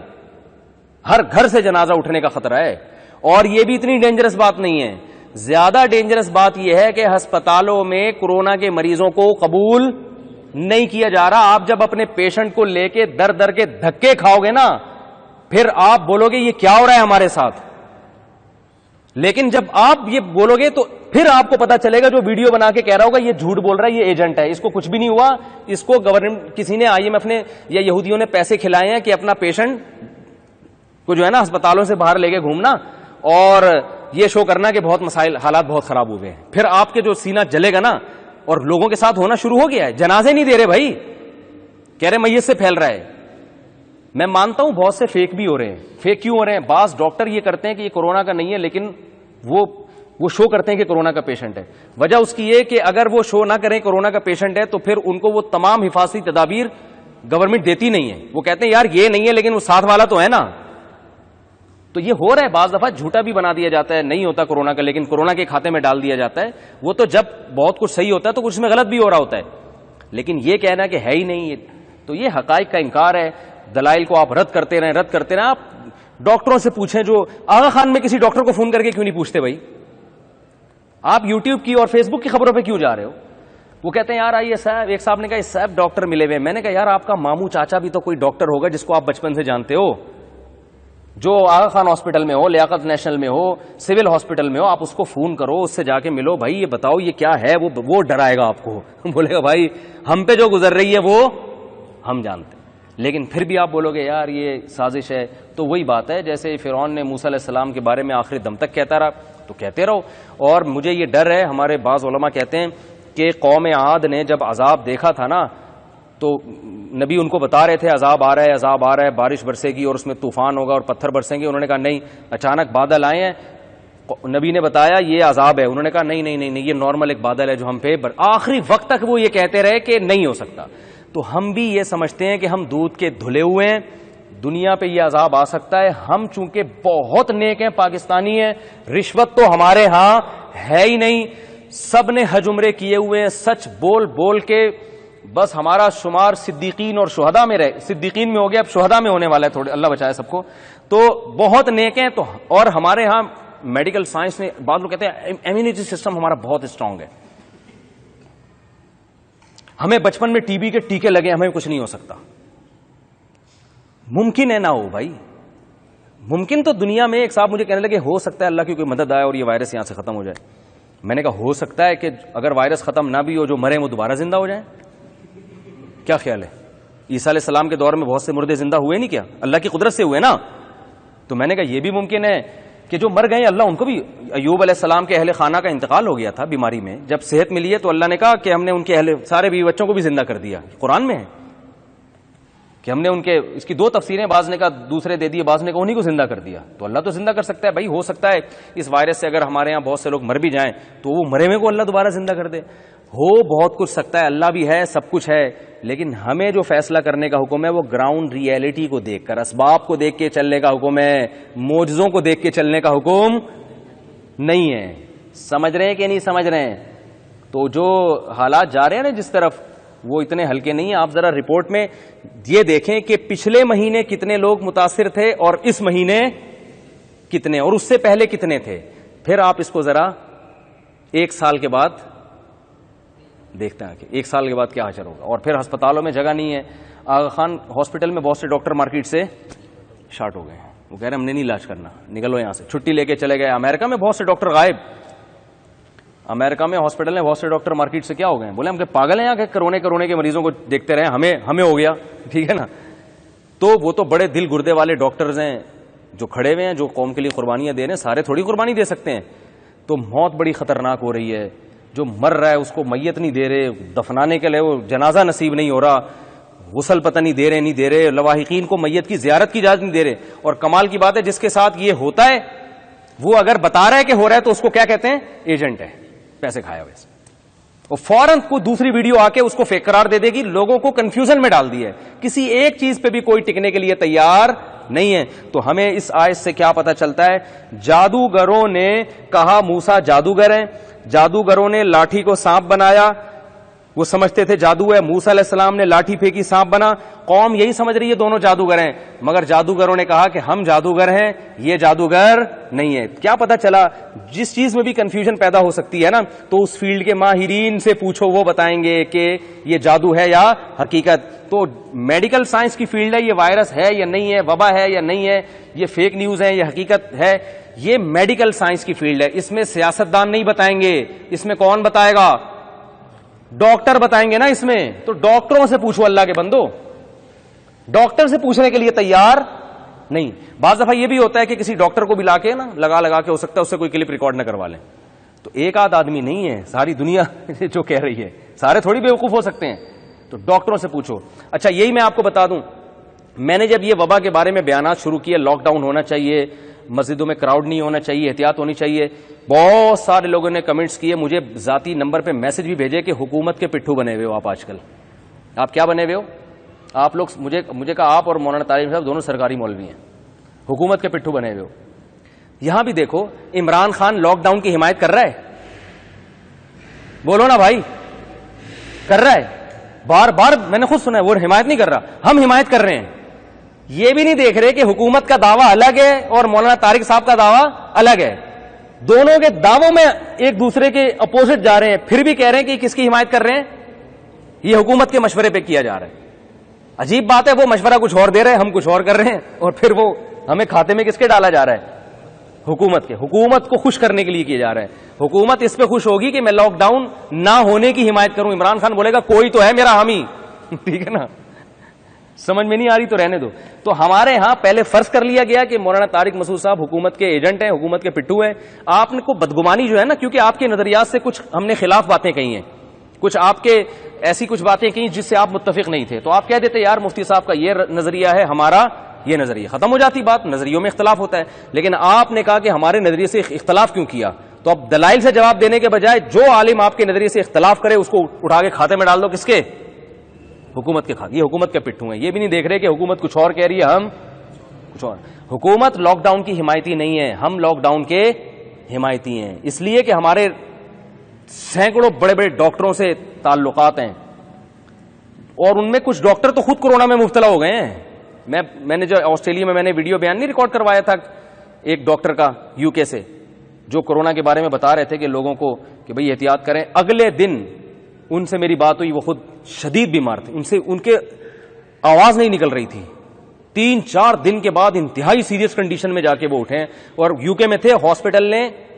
ہر گھر سے جنازہ اٹھنے کا خطرہ ہے. اور یہ بھی اتنی ڈینجرس بات نہیں ہے. زیادہ ڈینجرس بات یہ ہے کہ ہسپتالوں میں کورونا کے مریضوں کو قبول نہیں کیا جا رہا. آپ جب اپنے پیشنٹ کو لے کے در در کے دھکے کھاؤ گے نا, پھر آپ بولو گے یہ کیا ہو رہا ہے ہمارے ساتھ. لیکن جب آپ یہ بولو گے تو پھر آپ کو پتا چلے گا جو ویڈیو بنا کے کہہ رہا ہوگا یہ جھوٹ بول رہا ہے, یہ ایجنٹ ہے, اس کو کچھ بھی نہیں ہوا, اس کو گورنمنٹ کسی نے IMF نے یا یہودیوں نے پیسے کھلائے ہیں کہ اپنا پیشنٹ کو جو ہے نا ہسپتالوں سے باہر لے کے گھومنا اور یہ شو کرنا کہ بہت مسائل حالات بہت خراب ہو گئے ہیں. پھر آپ کے جو سینہ جلے گا نا, اور لوگوں کے ساتھ ہونا شروع ہو گیا ہے. جنازے نہیں دے رہے بھائی, کہہ رہے میت سے پھیل رہا ہے. میں مانتا ہوں بہت سے فیک بھی ہو رہے ہیں. فیک کیوں ہو رہے ہیں؟ بعض ڈاکٹر یہ کرتے ہیں کہ یہ کورونا کا نہیں ہے, لیکن وہ وہ شو کرتے ہیں کہ کورونا کا پیشنٹ ہے. وجہ اس کی یہ کہ اگر وہ شو نہ کریں کورونا کا پیشنٹ ہے تو پھر ان کو وہ تمام حفاظتی تدابیر گورنمنٹ دیتی نہیں ہے. وہ کہتے ہیں یار یہ نہیں ہے لیکن وہ ساتھ والا تو ہے نا. تو یہ ہو رہا ہے, بعض دفعہ جھوٹا بھی بنا دیا جاتا ہے, نہیں ہوتا کورونا کا لیکن کورونا کے کھاتے میں ڈال دیا جاتا ہے. وہ تو جب بہت کچھ صحیح ہوتا ہے تو کچھ میں غلط بھی ہو رہا ہوتا ہے, لیکن یہ کہنا کہ ہے ہی نہیں, تو یہ حقائق کا انکار ہے. دلائل کو آپ رد کرتے رہیں. آپ ڈاکٹروں سے پوچھیں, جو آغا خان میں کسی ڈاکٹر کو فون کر کے کیوں نہیں پوچھتے بھائی, آپ یوٹیوب کی اور فیس بک کی خبروں پہ کیوں جا رہے ہو؟ وہ کہتے ہیں یار آئیے صاحب, ایک صاحب نے کہا صاحب ڈاکٹر ملے ہوئے. میں نے کہا یار آپ کا ماموں چاچا بھی تو کوئی ڈاکٹر ہوگا جس کو آپ بچپن سے جانتے ہو, جو آغا خان ہاسپٹل میں ہو, لیاقت نیشنل میں ہو, سول ہاسپٹل میں ہو, آپ اس کو فون کرو, اس سے جا کے ملو, بھائی یہ بتاؤ یہ کیا ہے. وہ ڈرائے گا آپ کو, بولے گا بھائی ہم پہ جو گزر رہی ہے وہ ہم جانتے ہیں. لیکن پھر بھی آپ بولو گے یار یہ سازش ہے. تو وہی بات ہے جیسے فرعون نے موسیٰ علیہ السلام کے بارے میں آخری دم تک کہتا رہا, تو کہتے رہو. اور مجھے یہ ڈر ہے, ہمارے بعض علماء کہتے ہیں کہ قوم عاد نے جب عذاب دیکھا تھا نا, تو نبی ان کو بتا رہے تھے عذاب آ رہا ہے, بارش برسے گی اور اس میں طوفان ہوگا اور پتھر برسیں گے. انہوں نے کہا نہیں, اچانک بادل آئے ہیں, نبی نے بتایا یہ عذاب ہے. انہوں نے کہا نہیں یہ نارمل ایک بادل ہے جو ہم پہ آخری وقت تک وہ یہ کہتے رہے کہ نہیں ہو سکتا. تو ہم بھی یہ سمجھتے ہیں کہ ہم دودھ کے دھلے ہوئے ہیں, دنیا پہ یہ عذاب آ سکتا ہے. ہم چونکہ بہت نیک ہیں, پاکستانی ہیں, رشوت تو ہمارے ہاں ہے ہی نہیں, سب نے حج عمرے کیے ہوئے ہیں, سچ بول بول کے بس ہمارا شمار صدیقین اور شہداء میں رہے, صدیقین میں ہو گیا, اب شہداء میں ہونے والا ہے, تھوڑے اللہ بچائے سب کو. تو بہت نیک ہیں. تو اور ہمارے ہاں میڈیکل سائنس نے, بعض لوگ کہتے ہیں امیونٹی سسٹم ہمارا بہت اسٹرانگ ہے, ہمیں بچپن میں ٹی بی کے ٹیکے لگے, ہمیں کچھ نہیں ہو سکتا. ممکن ہے نہ ہو بھائی, ممکن تو دنیا میں. ایک صاحب مجھے کہنے لگے ہو سکتا ہے اللہ کی کوئی مدد آئے اور یہ وائرس یہاں سے ختم ہو جائے. میں نے کہا ہو سکتا ہے کہ اگر وائرس ختم نہ بھی ہو, جو مرے وہ دوبارہ زندہ ہو جائیں. کیا خیال ہے؟ عیسیٰ علیہ السلام کے دور میں بہت سے مردے زندہ ہوئے نہیں, کیا اللہ کی قدرت سے ہوئے نا. تو میں نے کہا یہ بھی ممکن ہے کہ جو مر گئے اللہ ان کو بھی. ایوب علیہ السلام کے اہل خانہ کا انتقال ہو گیا تھا بیماری میں, جب صحت ملی ہے تو اللہ نے کہا کہ ہم نے ان کے اہل سارے بیوی بچوں کو بھی زندہ کر دیا. قرآن میں ہے کہ ہم نے ان کے, اس کی دو تفسیریں, بعض نے کہا دوسرے دے دیے, بعض نے کہا انہیں کو زندہ کر دیا. تو اللہ تو زندہ کر سکتا ہے بھائی. ہو سکتا ہے اس وائرس سے اگر ہمارے ہاں بہت سے لوگ مر بھی جائیں تو وہ مرے ہوئے کو اللہ دوبارہ زندہ کر دے. ہو بہت کچھ سکتا ہے, اللہ بھی ہے, سب کچھ ہے. لیکن ہمیں جو فیصلہ کرنے کا حکم ہے وہ گراؤنڈ ریئلٹی کو دیکھ کر, اسباب کو دیکھ کے چلنے کا حکم ہے, معجزوں کو دیکھ کے چلنے کا حکم نہیں ہے. سمجھ رہے ہیں کہ نہیں سمجھ رہے ہیں؟ تو جو حالات جا رہے ہیں نا جس طرف, وہ اتنے ہلکے نہیں ہیں. آپ ذرا رپورٹ میں یہ دیکھیں کہ پچھلے مہینے کتنے لوگ متاثر تھے اور اس مہینے کتنے, اور اس سے پہلے کتنے تھے. پھر آپ اس کو ذرا ایک سال کے بعد دیکھتے ہیں کہ ایک سال کے بعد کیا حشر ہوگا. اور پھر ہسپتالوں میں جگہ نہیں ہے. آغا خان ہاسپٹل میں بہت سے ڈاکٹر مارکیٹ سے شارٹ ہو گئے ہیں, وہ کہہ رہے ہیں ہم نے نہیں علاج کرنا, نکلو یہاں سے, چھٹی لے کے چلے گئے. امریکہ میں بہت سے ڈاکٹر غائب, امریکہ میں ہاسپٹل میں بہت سے ڈاکٹر مارکیٹ سے کیا ہو گئے ہیں, بولے ہم کہ پاگل ہیں یہاں کے کرونے کے مریضوں کو دیکھتے رہے, ہمیں ہو گیا. ٹھیک ہے نا. تو وہ تو بڑے دل گردے والے ڈاکٹرز ہیں جو کھڑے ہوئے ہیں, جو قوم کے لیے قربانیاں دے رہے ہیں. سارے تھوڑی قربانی دے سکتے ہیں. تو موت بڑی خطرناک ہو رہی ہے. جو مر رہا ہے اس کو میت نہیں دے رہے, دفنانے کے لیے وہ جنازہ نصیب نہیں ہو رہا, غسل پتہ نہیں دے رہے, لواحقین کو میت کی زیارت کی اجازت نہیں دے رہے. اور کمال کی بات ہے جس کے ساتھ یہ ہوتا ہے وہ اگر بتا رہا ہے کہ ہو رہا ہے تو اس کو کیا کہتے ہیں, ایجنٹ ہے, پیسے کھایا ویسے. اور فوراً کو دوسری ویڈیو آ کے اس کو فیک قرار دے دے گی. لوگوں کو کنفیوژن میں ڈال دی ہے, کسی ایک چیز پہ بھی کوئی ٹکنے کے لیے تیار نہیں ہے. تو ہمیں اس آیت سے کیا پتہ چلتا ہے؟ جادوگروں نے کہا موسیٰ جادوگر ہیں, جادوگروں نے لاٹھی کو سانپ بنایا, وہ سمجھتے تھے جادو ہے. موسیٰ علیہ السلام نے لاٹھی پھینکی, سانپ بنا. قوم یہی سمجھ رہی ہے دونوں جادوگر ہیں, مگر جادوگروں نے کہا کہ ہم جادوگر ہیں, یہ جادوگر نہیں ہے. کیا پتا چلا؟ جس چیز میں بھی کنفیوژن پیدا ہو سکتی ہے نا, تو اس فیلڈ کے ماہرین سے پوچھو, وہ بتائیں گے کہ یہ جادو ہے یا حقیقت. تو میڈیکل سائنس کی فیلڈ ہے, یہ وائرس ہے یا نہیں ہے, وبا ہے یا نہیں ہے, یہ فیک نیوز ہے, یہ حقیقت ہے, یہ میڈیکل سائنس کی فیلڈ ہے. اس میں سیاستدان نہیں بتائیں گے, اس میں کون بتائے گا؟ ڈاکٹر بتائیں گے نا اس میں. تو ڈاکٹروں سے پوچھو, اللہ کے بندو, ڈاکٹر سے پوچھنے کے لیے تیار نہیں. بعض دفعہ یہ بھی ہوتا ہے کہ کسی ڈاکٹر کو بھی لا کے نا لگا کے ہو سکتا ہے اس سے کوئی کلپ ریکارڈ نہ کروا لیں. تو ایک آدھ آدمی نہیں ہے, ساری دنیا جو کہہ رہی ہے, سارے تھوڑی بیوقوف ہو سکتے ہیں. تو ڈاکٹروں سے پوچھو. اچھا یہی میں آپ کو بتا دوں, میں نے جب یہ وبا کے بارے میں بیانات شروع کیے, لاک ڈاؤن ہونا چاہیے, مسجدوں میں کراؤڈ نہیں ہونا چاہیے, احتیاط ہونی چاہیے. بہت سارے لوگوں نے کمنٹس کیے, مجھے ذاتی نمبر پہ میسج بھی بھیجے کہ حکومت کے پٹھو بنے ہوئے ہو آپ آج کل. آپ کیا بنے ہوئے ہو آپ لوگ؟ مجھے کہا آپ اور مولانا طارق صاحب دونوں سرکاری مولوی ہیں, حکومت کے پٹھو بنے ہوئے ہو. یہاں بھی دیکھو عمران خان لاک ڈاؤن کی حمایت کر رہا ہے, بولو نا بھائی, کر رہا ہے. بار بار میں نے خود سنا ہے, وہ حمایت نہیں کر رہا, ہم حمایت کر رہے ہیں. یہ بھی نہیں دیکھ رہے کہ حکومت کا دعویٰ الگ ہے اور مولانا طارق صاحب کا دعویٰ الگ ہے. دونوں کے دعووں میں ایک دوسرے کے اپوزٹ جا رہے ہیں, پھر بھی کہہ رہے ہیں کہ کس کی حمایت کر رہے ہیں, یہ حکومت کے مشورے پہ کیا جا رہا ہے. عجیب بات ہے, وہ مشورہ کچھ اور دے رہے ہیں, ہم کچھ اور کر رہے ہیں, اور پھر وہ ہمیں کھاتے میں کس کے ڈالا جا رہا ہے, حکومت کے. حکومت کو خوش کرنے کے لیے کیا جا رہا ہے. حکومت اس پہ خوش ہوگی کہ میں لاک ڈاؤن نہ ہونے کی حمایت کروں. عمران خان بولے گا کوئی تو ہے میرا حامی, ٹھیک ہے نا. سمجھ میں نہیں آ رہی تو رہنے دو. تو ہمارے ہاں پہلے فرض کر لیا گیا کہ مولانا طارق مسعود صاحب حکومت کے ایجنٹ ہیں, حکومت کے پٹھو ہیں. آپ نے کو بدگمانی جو ہے نا, کیونکہ آپ کے نظریات سے کچھ ہم نے خلاف باتیں کہی ہیں, کچھ آپ کے ایسی کچھ باتیں کہیں جس سے آپ متفق نہیں تھے, تو آپ کہہ دیتے یار مفتی صاحب کا یہ نظریہ ہے, ہمارا یہ نظریہ, ختم ہو جاتی بات. نظریوں میں اختلاف ہوتا ہے, لیکن آپ نے کہا کہ ہمارے نظریے سے اختلاف کیوں کیا, تو اب دلائل سے جواب دینے کے بجائے جو عالم آپ کے نظریے سے اختلاف کرے اس کو اٹھا کے کھاتے میں ڈال دو. کس کے؟ حکومت کے کھاتے. یہ حکومت کے پٹھو ہیں. یہ بھی نہیں دیکھ رہے کہ حکومت کچھ اور کہہ رہی ہے, ہم کچھ اور. حکومت لاک ڈاؤن کی حمایتی نہیں ہے, ہم لاک ڈاؤن کے حمایتی ہیں, اس لیے کہ ہمارے سینکڑوں بڑے بڑے ڈاکٹروں سے تعلقات ہیں, اور ان میں کچھ ڈاکٹر تو خود کورونا میں مبتلا ہو گئے ہیں. میں نے جو آسٹریلیا میں نے ویڈیو بیان نہیں ریکارڈ کروایا تھا ایک ڈاکٹر کا یو کے سے, جو کورونا کے بارے میں بتا رہے تھے کہ لوگوں کو کہ بھئی احتیاط کریں. اگلے دن ان سے میری بات ہوئی, وہ خود شدید بیمار تھے, ان کے آواز نہیں نکل رہی تھی. 3-4 دن کے بعد انتہائی سیریس کنڈیشن میں جا کے وہ اٹھے, اور یو کے میں تھے.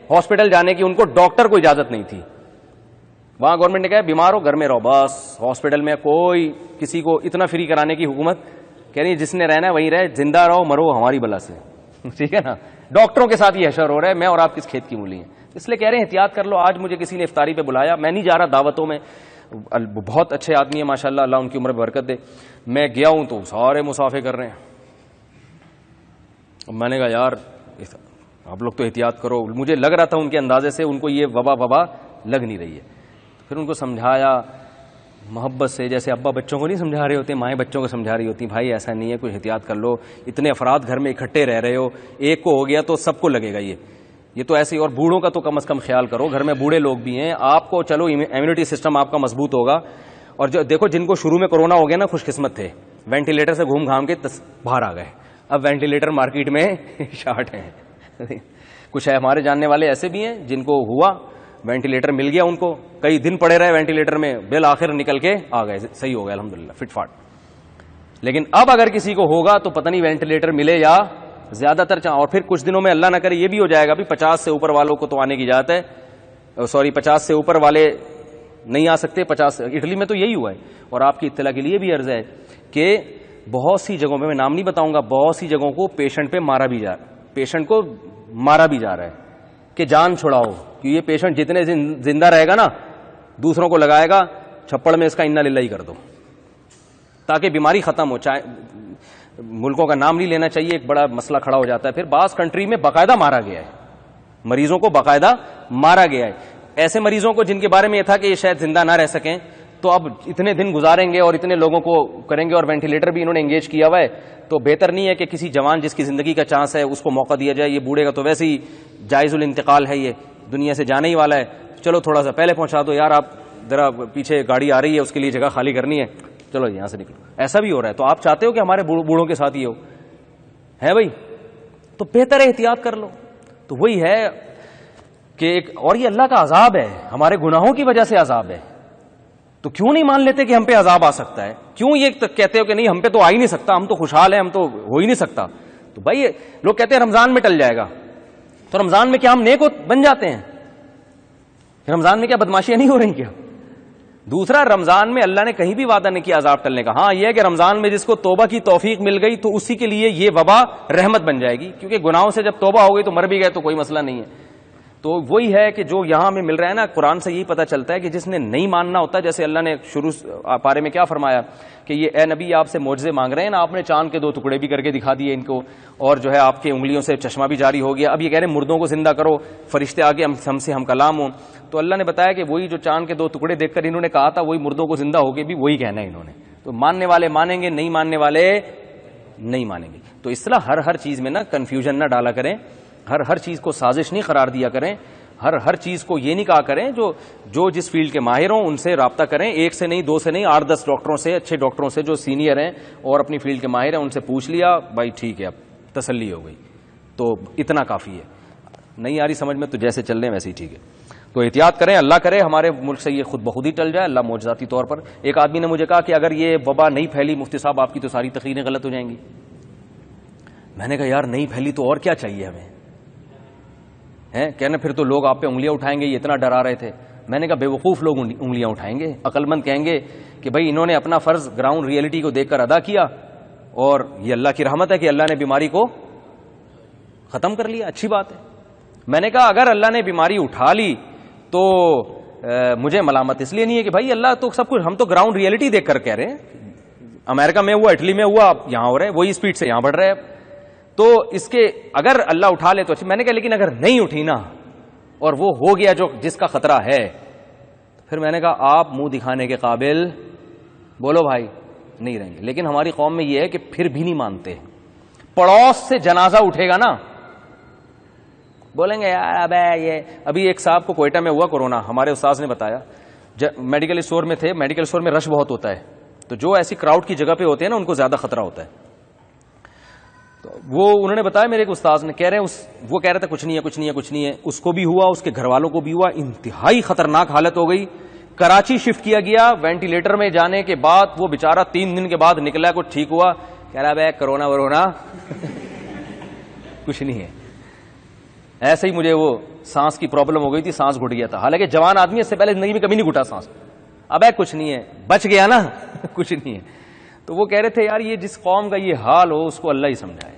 ہاسپٹل جانے کی ان کو ڈاکٹر کو اجازت نہیں تھی. وہاں گورنمنٹ نے کہا بیمار ہو گھر میں رہو, بس ہاسپٹل میں کوئی کسی کو اتنا فری کرانے کی حکومت کہہ رہی ہے, جس نے رہنا ہے وہیں رہے, زندہ رہو مرو ہماری بلا سے, ٹھیک ہے نا. ڈاکٹروں کے ساتھ یہ حشر ہو رہا ہے, میں اور آپ کس کھیت کی مولی ہیں. اس لیے کہہ رہے ہیں احتیاط کر لو. آج مجھے کسی نے افطاری پہ بلایا, میں نہیں جا رہا دعوتوں میں, بہت اچھے آدمی ہیں ماشاءاللہ, اللہ ان کی عمر میں برکت دے. میں گیا ہوں تو سارے مسافے کر رہے ہیں. میں نے کہا یار آپ لوگ تو احتیاط کرو. مجھے لگ رہا تھا ان کے اندازے سے ان کو یہ وبا لگ نہیں رہی ہے. پھر ان کو سمجھایا محبت سے, جیسے ابا بچوں کو نہیں سمجھا رہے ہوتے, مائیں بچوں کو سمجھا رہی ہوتی, بھائی ایسا نہیں ہے, کوئی احتیاط کر لو. اتنے افراد گھر میں اکٹھے رہ رہے ہو, ایک کو ہو گیا تو سب کو لگے گا یہ تو ایسے ہی. اور بوڑھوں کا تو کم از کم خیال کرو, گھر میں بوڑھے لوگ بھی ہیں, آپ کو چلو امیونٹی سسٹم آپ کا مضبوط ہوگا. اور جو دیکھو جن کو شروع میں کورونا ہو گیا نا, خوش قسمت تھے, وینٹیلیٹر سے گھوم گھام کے باہر آ گئے. اب وینٹیلیٹر مارکیٹ میں شارٹ ہیں. کچھ ہے ہمارے جاننے والے ایسے بھی ہیں جن کو ہوا, وینٹیلیٹر مل گیا ان کو, کئی دن پڑے رہے وینٹیلیٹر میں, بالآخر نکل کے آ گئے, صحیح ہو گیا الحمدللہ, فٹ فاٹ. لیکن اب اگر کسی کو ہوگا تو پتہ نہیں وینٹیلیٹر ملے یا زیادہ تر اور پھر کچھ دنوں میں اللہ نہ کرے یہ بھی ہو جائے گا بھی 50 سے اوپر والوں کو تو آنے کی اجازت ہے, 50 سے اوپر والے نہیں آ سکتے. 50 اٹلی میں تو یہی ہوا ہے. اور آپ کی اطلاع کے لیے بھی عرض ہے کہ بہت سی جگہوں میں, میں نام نہیں بتاؤں گا, بہت سی جگہوں کو پیشنٹ کو مارا بھی جا رہا ہے کہ جان چھڑاؤ, کہ یہ پیشنٹ جتنے زندہ رہے گا نا دوسروں کو لگائے گا, چھپڑ میں اس کا انا للہ ہی کر دو تاکہ بیماری ختم ہو. چاہے ملکوں کا نام نہیں لینا چاہیے, ایک بڑا مسئلہ کھڑا ہو جاتا ہے. پھر بعض کنٹری میں باقاعدہ مارا گیا ہے, مریضوں کو باقاعدہ مارا گیا ہے. ایسے مریضوں کو جن کے بارے میں یہ تھا کہ یہ شاید زندہ نہ رہ سکیں, تو اب اتنے دن گزاریں گے اور اتنے لوگوں کو کریں گے, اور وینٹیلیٹر بھی انہوں نے انگیج کیا ہوا ہے. تو بہتر نہیں ہے کہ کسی جوان جس کی زندگی کا چانس ہے اس کو موقع دیا جائے. یہ بوڑھے کا تو ویسے ہی جائز الانتقال ہے, یہ دنیا سے جانے ہی والا ہے, چلو تھوڑا سا پہلے پہنچا دو یار, آپ ذرا پیچھے گاڑی آ رہی ہے اس کے لیے جگہ خالی کرنی ہے, چلو یہاں سے نکلو. ایسا بھی ہو رہا ہے. تو آپ چاہتے ہو کہ ہمارے بوڑھوں کے ساتھ یہ ہو ہے بھائی, تو بہتر ہے احتیاط کر لو. تو وہی ہے کہ اور یہ اللہ کا عذاب ہے, ہمارے گناہوں کی وجہ سے عذاب ہے. تو کیوں نہیں مان لیتے کہ ہم پہ عذاب آ سکتا ہے؟ کیوں یہ کہتے ہو کہ نہیں ہم پہ تو آ ہی نہیں سکتا, ہم تو خوشحال ہیں, ہم تو ہو ہی نہیں سکتا. تو بھائی لوگ کہتے ہیں رمضان میں ٹل جائے گا, تو رمضان میں کیا ہم نیک بن جاتے ہیں؟ رمضان میں کیا بدماشیاں نہیں ہو رہی کیا؟ دوسرا, رمضان میں اللہ نے کہیں بھی وعدہ نہیں کیا عذاب ٹلنے کا. ہاں یہ ہے کہ رمضان میں جس کو توبہ کی توفیق مل گئی تو اسی کے لیے یہ وبا رحمت بن جائے گی, کیونکہ گناہوں سے جب توبہ ہو گئی تو مر بھی گئے تو کوئی مسئلہ نہیں ہے. تو وہی ہے کہ جو یہاں ہمیں مل رہا ہے نا، قرآن سے یہی پتہ چلتا ہے کہ جس نے نہیں ماننا ہوتا، جیسے اللہ نے شروع پارے میں کیا فرمایا کہ یہ اے نبی آپ سے معجزے مانگ رہے ہیں نا، آپ نے چاند کے 2 ٹکڑے بھی کر کے دکھا دیے ان کو، اور جو ہے آپ کی انگلیوں سے چشمہ بھی جاری ہو گیا، اب یہ کہہ رہے ہیں مردوں کو زندہ کرو، فرشتے آگے ہم سے ہم کلام ہوں. تو اللہ نے بتایا کہ وہی جو چاند کے 2 ٹکڑے دیکھ کر انہوں نے کہا تھا وہی مردوں کو زندہ ہو کے بھی وہی کہنا ہے انہوں نے. تو ماننے والے مانیں گے، نہیں ماننے والے نہیں مانیں گے. تو اس طرح ہر چیز میں نا کنفیوژن نہ ڈالا کریں، ہر چیز کو سازش نہیں قرار دیا کریں، ہر چیز کو یہ نہیں کہا کریں. جو جس فیلڈ کے ماہر ہوں ان سے رابطہ کریں، 1 سے نہیں 2 سے نہیں 8-10 ڈاکٹروں سے، اچھے ڈاکٹروں سے جو سینئر ہیں اور اپنی فیلڈ کے ماہر ہیں ان سے پوچھ لیا، بھائی ٹھیک ہے اب تسلی ہو گئی، تو اتنا کافی ہے. نہیں آ رہی سمجھ میں تو جیسے چل رہے ہیں ویسے ہی ٹھیک ہے. تو احتیاط کریں، اللہ کرے ہمارے ملک سے یہ خود بخود ہی ٹل جائے، اللہ معجزاتی طور پر. ایک آدمی نے مجھے کہا کہ اگر یہ وبا نہیں پھیلی مفتی صاحب آپ کی تو ساری تقریریں غلط ہو جائیں گی. میں نے کہا یار نہیں پھیلی تو اور کیا چاہیے ہمیں، کہنا پھر تو لوگ آپ پہ انگلیاں اٹھائیں گے، یہ اتنا ڈرا رہے تھے. میں نے کہا بے وقوف لوگ انگلیاں اٹھائیں گے، عقل مند کہیں گے کہ بھائی انہوں نے اپنا فرض گراؤنڈ ریئلٹی کو دیکھ کر ادا کیا، اور یہ اللہ کی رحمت ہے کہ اللہ نے بیماری کو ختم کر لیا، اچھی بات ہے. میں نے کہا اگر اللہ نے بیماری اٹھا لی تو مجھے ملامت اس لیے نہیں ہے کہ بھائی اللہ تو سب کچھ، ہم تو گراؤنڈ ریئلٹی دیکھ کر کہہ رہے ہیں، امریکہ میں ہوا، اٹلی میں ہوا، یہاں ہو رہا ہے، وہی اسپیڈ سے یہاں بڑھ رہا ہے. تو اس کے اگر اللہ اٹھا لے تو اچھی. میں نے کہا لیکن اگر نہیں اٹھی نا اور وہ ہو گیا جو جس کا خطرہ ہے، پھر میں نے کہا آپ منہ دکھانے کے قابل بولو بھائی نہیں رہیں گے. لیکن ہماری قوم میں یہ ہے کہ پھر بھی نہیں مانتے. پڑوس سے جنازہ اٹھے گا نا بولیں گے یار یہ ابھی ایک صاحب کو کوئٹہ میں ہوا کورونا، ہمارے استاذ نے بتایا، میڈیکل اسٹور میں تھے، میڈیکل اسٹور میں رش بہت ہوتا ہے، تو جو ایسی کراؤڈ کی جگہ پہ ہوتے ہیں نا ان کو زیادہ خطرہ ہوتا ہے. تو وہ انہوں نے بتایا میرے ایک استاذ نے، کہہ رہے ہیں وہ کہہ رہے تھے کچھ نہیں ہے، اس کو بھی ہوا، اس کے گھر والوں کو بھی ہوا. انتہائی خطرناک حالت ہو گئی. کراچی شفٹ کیا گیا، وینٹیلیٹر میں جانے کے بعد وہ بیچارہ 3 دن کے بعد نکلا، کچھ ٹھیک ہوا، کہہ رہا ہے کرونا ورونا کچھ نہیں ہے. ایسے ہی مجھے وہ سانس کی پرابلم ہو گئی تھی، سانس گھٹ گیا تھا، حالانکہ جوان آدمی اس سے پہلے زندگی میں کبھی نہیں گھٹا سانس. کچھ نہیں ہے، بچ گیا نا کچھ نہیں ہے. تو وہ کہہ رہے تھے یار یہ جس قوم کا یہ حال ہو اس کو اللہ ہی سمجھائے.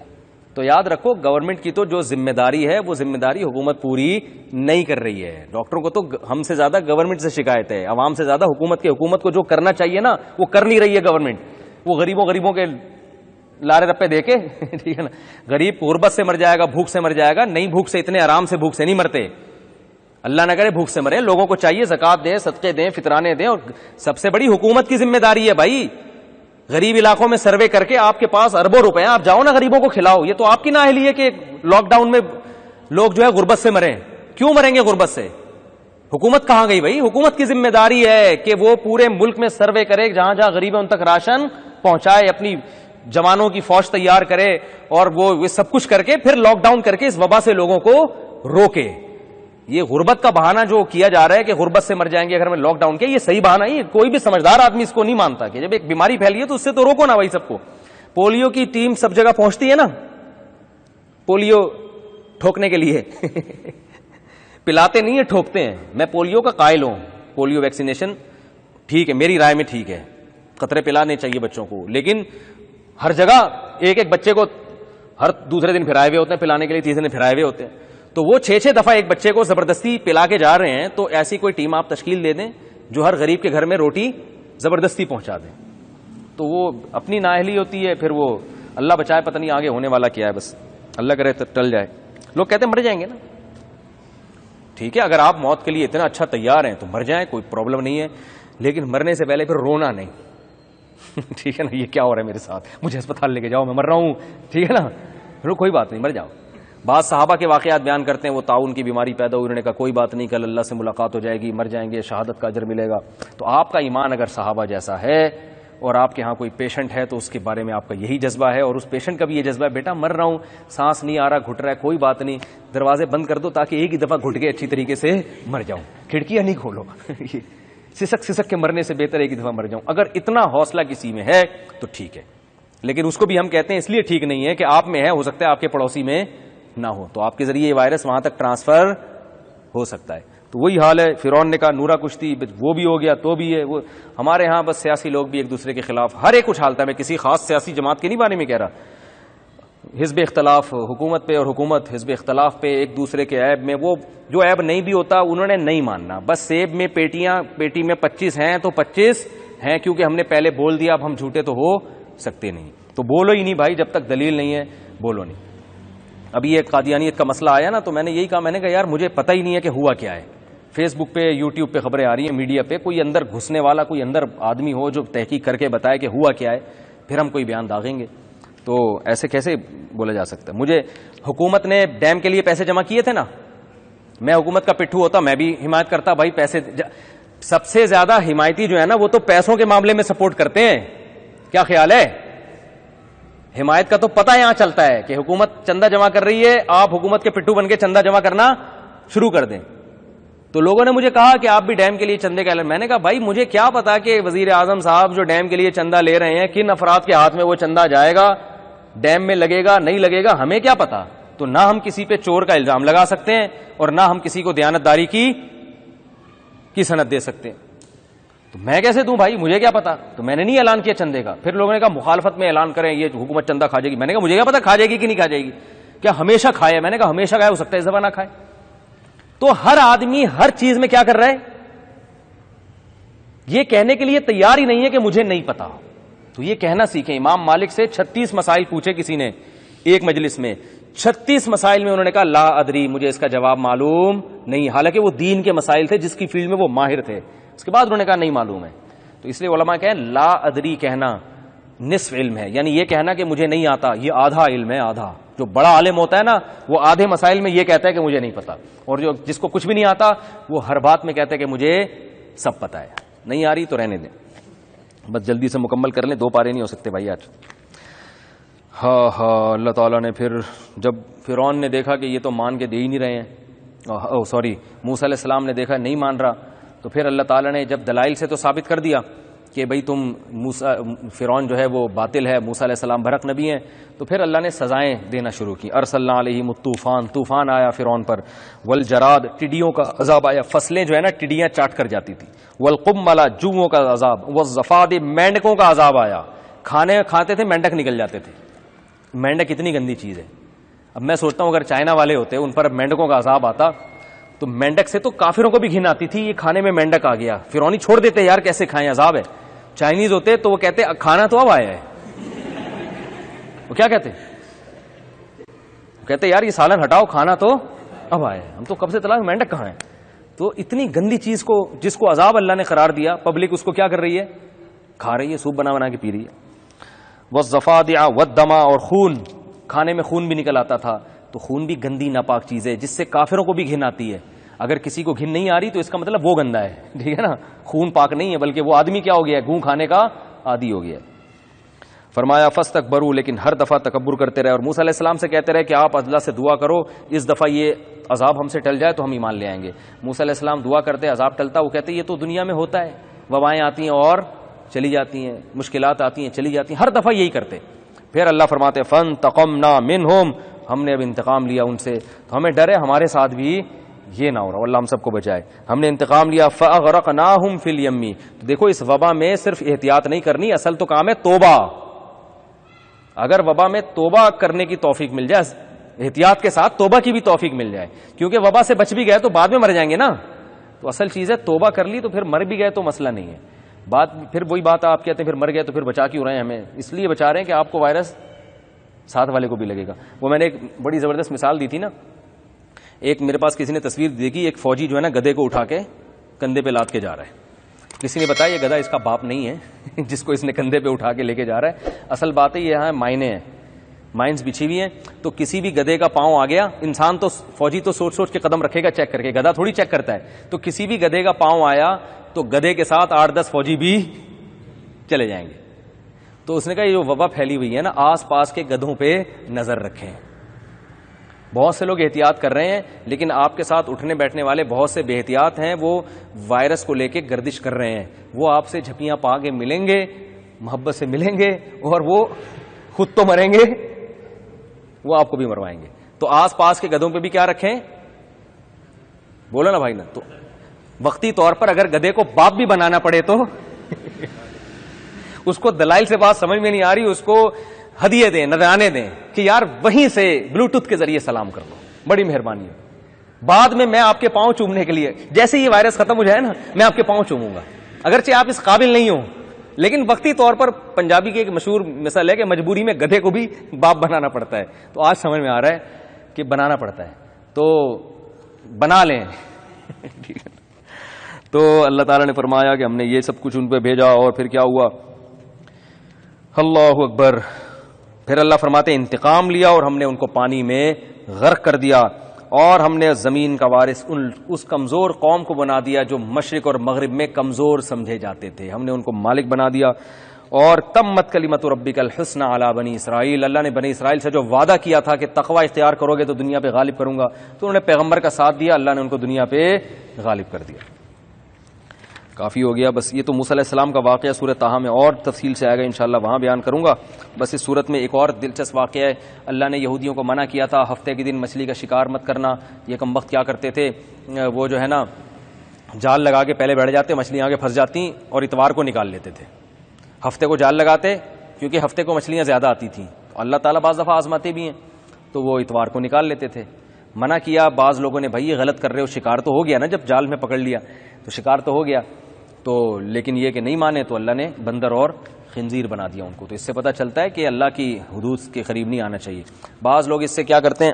تو یاد رکھو گورنمنٹ کی تو جو ذمہ داری ہے وہ ذمہ داری حکومت پوری نہیں کر رہی ہے. ڈاکٹروں کو تو ہم سے زیادہ گورنمنٹ سے شکایت ہے، عوام سے زیادہ حکومت کو جو کرنا چاہیے نا وہ کر نہیں رہی ہے گورنمنٹ. وہ غریبوں کے لارے رپے دے کے ٹھیک ہے نا، غریب غربت سے مر جائے گا، بھوک سے مر جائے گا. نہیں بھوک سے، اتنے آرام سے بھوک سے نہیں مرتے، اللہ نہ کرے بھوک سے مرے. لوگوں کو چاہیے زکات دیں، صدقے دیں، فطرانے دیں. اور سب سے بڑی حکومت کی ذمہ داری ہے بھائی، غریب علاقوں میں سروے کر کے آپ کے پاس اربوں روپے ہیں، آپ جاؤ نا غریبوں کو کھلاؤ. یہ تو آپ کی نااہلی ہے کہ لاک ڈاؤن میں لوگ جو ہے غربت سے مریں. کیوں مریں گے غربت سے؟ حکومت کہاں گئی بھائی؟ حکومت کی ذمہ داری ہے کہ وہ پورے ملک میں سروے کرے، جہاں جہاں غریب ہے ان تک راشن پہنچائے، اپنی جوانوں کی فوج تیار کرے، اور وہ سب کچھ کر کے پھر لاک ڈاؤن کر کے اس وبا سے لوگوں کو روکے. یہ غربت کا بہانہ جو کیا جا رہا ہے کہ غربت سے مر جائیں گے اگر میں لاک ڈاؤن کیا، یہ صحیح بہانہ ہے. کوئی بھی سمجھدار آدمی اس کو نہیں مانتا کہ جب ایک بیماری پھیلی ہے تو اس سے تو روکو نا بھائی سب کو. پولیو کی ٹیم سب جگہ پہنچتی ہے نا پولیو ٹھوکنے کے لیے پلاتے نہیں ہے، ٹھوکتے ہیں. میں پولیو کا قائل ہوں، پولیو ویکسینیشن ٹھیک ہے، میری رائے میں ٹھیک ہے، قطرے پلانے چاہیے بچوں کو. لیکن ہر جگہ ایک بچے کو ہر دوسرے دن پھرائے ہوئے ہوتے ہیں پلانے کے لیے، تیسرے دن پھرائے ہوئے ہوتے ہیں. تو وہ 6 دفعہ ایک بچے کو زبردستی پلا کے جا رہے ہیں. تو ایسی کوئی ٹیم آپ تشکیل دے دیں جو ہر غریب کے گھر میں روٹی زبردستی پہنچا دیں. تو وہ اپنی نااہلی ہوتی ہے، پھر وہ اللہ بچائے، پتہ نہیں آگے ہونے والا کیا ہے. بس اللہ کرے ٹل جائے. لوگ کہتے ہیں مر جائیں گے نا، ٹھیک ہے، اگر آپ موت کے لیے اتنا اچھا تیار ہیں تو مر جائیں، کوئی پرابلم نہیں ہے. لیکن مرنے سے پہلے پھر رونا نہیں ٹھیک ہے نا. یہ کیا ہو رہا ہے میرے ساتھ، مجھے اسپتال لے کے جاؤ، میں مر رہا ہوں، ٹھیک ہے نا. کوئی بات نہیں، مر جاؤ. بعض صحابہ کے واقعات بیان کرتے ہیں، وہ طاعون کی بیماری پیدا ہوئی، انہوں نے کہا کوئی بات نہیں، کل اللہ سے ملاقات ہو جائے گی، مر جائیں گے، شہادت کا اجر ملے گا. تو آپ کا ایمان اگر صحابہ جیسا ہے اور آپ کے ہاں کوئی پیشنٹ ہے تو اس کے بارے میں آپ کا یہی جذبہ ہے، اور اس پیشنٹ کا بھی یہ جذبہ ہے بیٹا مر رہا ہوں، سانس نہیں آ رہا، گھٹ رہا ہے، کوئی بات نہیں، دروازے بند کر دو تاکہ ایک ہی دفعہ گھٹ کے اچھی طریقے سے مر جاؤں، کھڑکیاں نہیں کھولو سسک کے مرنے سے بہتر ایک ہی دفعہ مر جاؤں. اگر اتنا حوصلہ کسی میں ہے تو ٹھیک ہے. لیکن اس کو بھی ہم کہتے ہیں اس لیے ٹھیک نہیں ہے کہ آپ میں ہے، ہو سکتا ہے آپ کے پڑوسی میں نہ ہو، تو آپ کے ذریعے یہ وائرس وہاں تک ٹرانسفر ہو سکتا ہے. تو وہی حال ہے. فرعون نے کہا نورا کشتی، وہ بھی ہو گیا تو بھی ہے. وہ ہمارے ہاں بس سیاسی لوگ بھی ایک دوسرے کے خلاف ہر ایک اچھالتا ہے. میں کسی خاص سیاسی جماعت کے نہیں بارے میں کہہ رہا، حزب اختلاف حکومت پہ اور حکومت حزب اختلاف پہ ایک دوسرے کے عیب میں، وہ جو عیب نہیں بھی ہوتا انہوں نے نہیں ماننا. بس سیب میں پیٹی میں 25 ہیں تو 25 ہیں، کیونکہ ہم نے پہلے بول دیا، اب ہم جھوٹے تو ہو سکتے نہیں. تو بولو ہی نہیں بھائی، جب تک دلیل نہیں ہے بولو نہیں. ابھی ایک قادیانیت کا مسئلہ آیا نا، تو میں نے یہی کہا، میں نے کہا یار مجھے پتہ ہی نہیں ہے کہ ہوا کیا ہے. فیس بک پہ یوٹیوب پہ خبریں آ رہی ہیں، میڈیا پہ، کوئی اندر گھسنے والا کوئی اندر آدمی ہو جو تحقیق کر کے بتائے کہ ہوا کیا ہے، پھر ہم کوئی بیان داغیں گے. تو ایسے کیسے بولا جا سکتا ہے؟ مجھے حکومت نے ڈیم کے لیے پیسے جمع کیے تھے نا، میں حکومت کا پٹھو ہوتا میں بھی حمایت کرتا. بھائی پیسے سب سے زیادہ حمایتی جو ہے نا وہ تو پیسوں کے معاملے میں سپورٹ کرتے ہیں. کیا خیال ہے؟ حمایت کا تو پتہ یہاں چلتا ہے کہ حکومت چندہ جمع کر رہی ہے، آپ حکومت کے پٹھو بن کے چندہ جمع کرنا شروع کر دیں. تو لوگوں نے مجھے کہا کہ آپ بھی ڈیم کے لیے چندے کا اعلان. میں نے کہا بھائی مجھے کیا پتا کہ وزیر اعظم صاحب جو ڈیم کے لیے چندہ لے رہے ہیں کن افراد کے ہاتھ میں وہ چندہ جائے گا، ڈیم میں لگے گا نہیں لگے گا، ہمیں کیا پتا. تو نہ ہم کسی پہ چور کا الزام لگا سکتے ہیں اور نہ ہم کسی کو دیانتداری کی سند دے سکتے ہیں. تو میں کیسے دوں بھائی، مجھے کیا پتا. تو میں نے نہیں اعلان کیا چندے کا. پھر لوگوں نے کہا مخالفت میں اعلان کریں، یہ حکومت چندہ کھا جائے گی. میں نے کہا مجھے کیا پتا کھا جائے گی کہ نہیں کھا جائے گی، کیا ہمیشہ کھائے. میں نے کہا ہمیشہ کھائے، ہو سکتا ہے اس دفعہ نہ کھائے. تو ہر آدمی ہر چیز میں کیا کر رہا ہے، یہ کہنے کے لیے تیار ہی نہیں ہے کہ مجھے نہیں پتا. تو یہ کہنا سیکھیں. امام مالک سے 36 مسائل پوچھے کسی نے ایک مجلس میں، 36 مسائل میں انہوں نے کہا لا ادری، مجھے اس کا جواب معلوم نہیں. حالانکہ وہ دین کے مسائل تھے جس کی فیلڈ میں وہ ماہر تھے. اس کے بعد انہوں نے کہا نہیں معلوم ہے. تو اس لیے علماء کہیں لا ادری کہنا نصف علم ہے، یعنی یہ کہنا کہ مجھے نہیں آتا یہ آدھا علم ہے. آدھا جو بڑا عالم ہوتا ہے نا وہ آدھے مسائل میں یہ کہتا ہے کہ مجھے نہیں پتا، اور جو جس کو کچھ بھی نہیں آتا وہ ہر بات میں کہتا ہے کہ مجھے سب پتا ہے. نہیں آ رہی تو رہنے دیں، بس جلدی سے مکمل کر لیں، 2 پارے نہیں ہو سکتے بھائی آج. ہاں اللہ تعالیٰ نے پھر جب فرعون نے دیکھا کہ یہ تو مان کے دے ہی نہیں رہے ہیں، موسیٰ علیہ السلام نے دیکھا نہیں مان رہا، تو پھر اللہ تعالیٰ نے جب دلائل سے تو ثابت کر دیا کہ بھئی تم فرعون جو ہے وہ باطل ہے، موسیٰ علیہ السلام برحق نبی ہیں، تو پھر اللہ نے سزائیں دینا شروع کی. ارسلنا علیہم الطوفان، طوفان آیا فرعون پر، والجراد، ٹڈیوں کا عذاب آیا، فصلیں جو ہے نا ٹڈیاں چاٹ کر جاتی تھی، والقمل، جوؤں کا عذاب، والضفادع، مینڈکوں کا عذاب آیا. کھاتے تھے مینڈک نکل جاتے تھے. مینڈک اتنی گندی چیز ہے. اب میں سوچتا ہوں اگر چائنا والے ہوتے ان پر مینڈکوں کا عذاب آتا تو مینڈک سے تو کافروں کو بھی گھن آتی تھی، یہ کھانے میں مینڈک آ گیا، فرعونی چھوڑ دیتے یار کیسے کھائیں عذاب ہے. چائنیز ہوتے تو وہ کہتے کھانا تو اب آیا ہے. وہ کیا کہتے یار یہ سالن ہٹاؤ، کھانا تو اب آیا ہے، ہم تو کب سے تلاش مینڈک کہاں ہے. تو اتنی گندی چیز کو جس کو عذاب اللہ نے قرار دیا، پبلک اس کو کیا کر رہی ہے، کھا رہی ہے، سوپ بنا بنا کے پی رہی ہے. والضفادع والدم، اور خون، کھانے میں خون بھی نکل آتا تھا. تو خون بھی گندی ناپاک چیز ہے جس سے کافروں کو بھی گھن آتی ہے. اگر کسی کو گھن نہیں آ رہی تو اس کا مطلب وہ گندا ہے، ٹھیک ہے نا. خون پاک نہیں ہے بلکہ وہ آدمی کیا ہو گیا ہے، گوں کھانے کا عادی ہو گیا ہے. فرمایا فاستکبروا، لیکن ہر دفعہ تکبر کرتے رہے اور موسیٰ علیہ السلام سے کہتے رہے کہ آپ اللہ سے دعا کرو اس دفعہ یہ عذاب ہم سے ٹل جائے تو ہم ایمان لے آئیں گے. موسیٰ علیہ السلام دعا کرتے، عذاب ٹلتا، وہ کہتے یہ تو دنیا میں ہوتا ہے، وبائیں آتی ہیں اور چلی جاتی ہیں، مشکلات آتی ہیں چلی جاتی ہیں، ہر دفعہ یہی کرتے. پھر اللہ فرماتے فانتقمنا منہم، ہم نے اب انتقام لیا ان سے. تو ہمیں ڈر ہے ہمارے ساتھ بھی یہ نہ ہو رہا، اللہ ہم سب کو بچائے. ہم نے انتقام لیا. فاغرقناہم فی الیم. تو دیکھو اس وبا میں صرف احتیاط نہیں کرنی، اصل تو کام ہے توبہ. اگر وبا میں توبہ کرنے کی توفیق مل جائے، احتیاط کے ساتھ توبہ کی بھی توفیق مل جائے، کیونکہ وبا سے بچ بھی گئے تو بعد میں مر جائیں گے نا. تو اصل چیز ہے توبہ کر لی تو پھر مر بھی گئے تو مسئلہ نہیں ہے. بات پھر وہی بات آپ کہتے ہیں پھر مر گئے تو پھر بچا کیوں رہے ہیں ہمیں؟ اس لیے بچا رہے ہیں کہ آپ کو وائرس ساتھ والے کو بھی لگے گا. وہ میں نے ایک بڑی زبردست مثال دی تھی نا، ایک میرے پاس کسی نے تصویر دیکھی، ایک فوجی جو ہے نا گدھے کو اٹھا کے کندھے پہ لاد کے جا رہا ہے. کسی نے بتایا یہ گدھا اس کا باپ نہیں ہے جس کو اس نے کندھے پہ اٹھا کے لے کے جا رہا ہے. اصل بات ہے یہ یہاں مائنے ہیں، مائنس بچھی ہوئی ہیں. تو کسی بھی گدھے کا پاؤں آ گیا، انسان تو فوجی تو سوچ سوچ کے قدم رکھے گا چیک کر کے، گدھا تھوڑی چیک کرتا ہے. تو کسی بھی گدھے کا پاؤں آیا تو گدھے کے ساتھ 8-10 فوجی بھی چلے جائیں گے. تو اس نے کہا یہ جو وبا پھیلی ہوئی ہے نا، آس پاس کے گدھوں پہ نظر رکھیں. بہت سے لوگ احتیاط کر رہے ہیں لیکن آپ کے ساتھ اٹھنے بیٹھنے والے بہت سے بے احتیاط ہیں، وہ وائرس کو لے کے گردش کر رہے ہیں. وہ آپ سے جھپیاں پا کے ملیں گے، محبت سے ملیں گے، اور وہ خود تو مریں گے، وہ آپ کو بھی مروائیں گے. تو آس پاس کے گدھوں پہ بھی کیا رکھیں، بولو نا بھائی نا. تو وقتی طور پر اگر گدھے کو باپ بھی بنانا پڑے تو اس کو دلائل سے بات سمجھ میں نہیں آ رہی، اس کو ہدیے دیں, نذرانے دیں کہ یار وہیں سے بلوٹوتھ کے ذریعے سلام کر لو, بڑی مہربانی ہے. بعد میں آپ کے پاؤں چومنے کے لیے, جیسے یہ وائرس ختم ہو جائے نا, میں آپ کے پاؤں چوموں گا, اگرچہ آپ اس قابل نہیں ہو, لیکن وقتی طور پر پنجابی کی ایک مشہور مثال ہے کہ مجبوری میں گدھے کو بھی باپ بنانا پڑتا ہے. تو آج سمجھ میں آ رہا ہے کہ بنانا پڑتا ہے, تو بنا لیں. تو اللہ تعالیٰ نے فرمایا کہ ہم نے یہ سب کچھ ان پہ بھیجا, اور پھر کیا ہوا؟ اللہ اکبر. پھر اللہ فرماتے انتقام لیا اور ہم نے ان کو پانی میں غرق کر دیا, اور ہم نے زمین کا وارث اس کمزور قوم کو بنا دیا جو مشرق اور مغرب میں کمزور سمجھے جاتے تھے. ہم نے ان کو مالک بنا دیا. اور تمت کلمت ربک الحسنی علی بنی اسرائیل, اللہ نے بنی اسرائیل سے جو وعدہ کیا تھا کہ تقوی اختیار کرو گے تو دنیا پہ غالب کروں گا, تو انہوں نے پیغمبر کا ساتھ دیا, اللہ نے ان کو دنیا پہ غالب کر دیا. کافی ہو گیا بس. یہ تو موسیٰ علیہ السلام کا واقعہ سورہ طٰہٰ میں اور تفصیل سے آئے گا انشاءاللہ, وہاں بیان کروں گا. بس اس صورت میں ایک اور دلچسپ واقعہ ہے. اللہ نے یہودیوں کو منع کیا تھا ہفتے کے دن مچھلی کا شکار مت کرنا. یہ کم وقت کیا کرتے تھے, وہ جو ہے نا جال لگا کے پہلے بیٹھ جاتے, مچھلیاں آگے پھنس جاتی اور اتوار کو نکال لیتے تھے. ہفتے کو جال لگاتے کیونکہ ہفتے کو مچھلیاں زیادہ آتی تھیں, اللہ تعالیٰ بعض دفعہ آزماتے بھی ہیں, تو وہ اتوار کو نکال لیتے تھے. منع کیا بعض لوگوں نے, بھائی یہ غلط کر رہے ہو, شکار تو ہو گیا نا, جب جال میں پکڑ لیا تو شکار تو ہو گیا. تو لیکن یہ کہ نہیں مانے تو اللہ نے بندر اور خنزیر بنا دیا ان کو. تو اس سے پتہ چلتا ہے کہ اللہ کی حدود کے قریب نہیں آنا چاہیے. بعض لوگ اس سے کیا کرتے ہیں,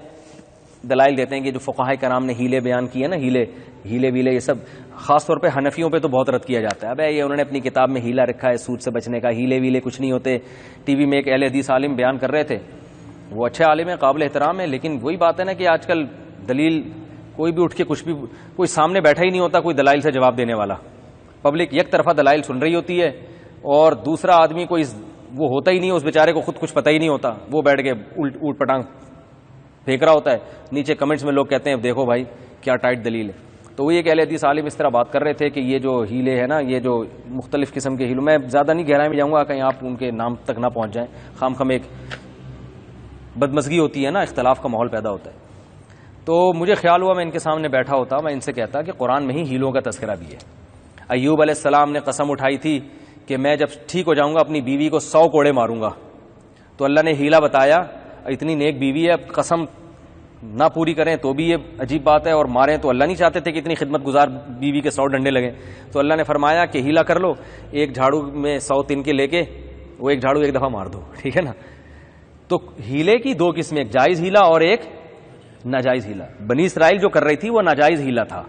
دلائل دیتے ہیں کہ جو فقہائے کرام نے ہیلے بیان کیے نا, ہیلے ویلے, یہ سب خاص طور پہ حنفیوں پہ تو بہت رد کیا جاتا ہے. اب یہ انہوں نے اپنی کتاب میں ہیلا رکھا ہے سود سے بچنے کا, ہیلے ویلے کچھ نہیں ہوتے. ٹی وی میں ایک اہل حدیث عالم بیان کر رہے تھے, وہ اچھے عالم ہیں, قابل احترام ہے, لیکن وہی بات ہے نا کہ آج کل دلیل کوئی بھی اٹھ کے کچھ بھی, کوئی سامنے بیٹھا ہی نہیں ہوتا کوئی دلائل سے جواب دینے والا. پبلک یک طرفہ دلائل سن رہی ہوتی ہے, اور دوسرا آدمی کوئی وہ ہوتا ہی نہیں, اس بیچارے کو خود کچھ پتہ ہی نہیں ہوتا, وہ بیٹھ کے اوٹ پٹانگ پھینک رہا ہوتا ہے. نیچے کمنٹس میں لوگ کہتے ہیں دیکھو بھائی کیا ٹائٹ دلیل ہے. تو وہ ایک اہل حدیث عالم اس طرح بات کر رہے تھے کہ یہ جو ہیلے ہیں نا, یہ جو مختلف قسم کے ہیلوں, میں زیادہ نہیں گہرائی میں جاؤں گا کہیں آپ ان کے نام تک نہ پہنچ جائیں, خام ایک بدمزگی ہوتی ہے نا, اختلاف کا ماحول پیدا ہوتا ہے. تو مجھے خیال ہوا میں ان کے سامنے بیٹھا ہوتا, میں ان سے کہتا کہ قرآن میں ہی ہیلوں کا تذکرہ بھی ہے. ایوب علیہ السلام نے قسم اٹھائی تھی کہ میں جب ٹھیک ہو جاؤں گا اپنی بیوی کو 100 کوڑے ماروں گا, تو اللہ نے ہیلا بتایا, اتنی نیک بیوی ہے, قسم نہ پوری کریں تو بھی یہ عجیب بات ہے, اور ماریں تو اللہ نہیں چاہتے تھے کہ اتنی خدمت گزار بیوی کے 100 ڈنڈے لگیں. تو اللہ نے فرمایا کہ ہیلا کر لو, ایک جھاڑو میں 100 تنکے لے کے وہ ایک جھاڑو ایک دفعہ مار دو, ٹھیک ہے نا. تو ہیلے کی 2 قسمیں, ایک جائز ہیلا اور ایک ناجائز ہیلا. بنی اسرائیل جو کر رہی تھی وہ ناجائز ہیلا تھا,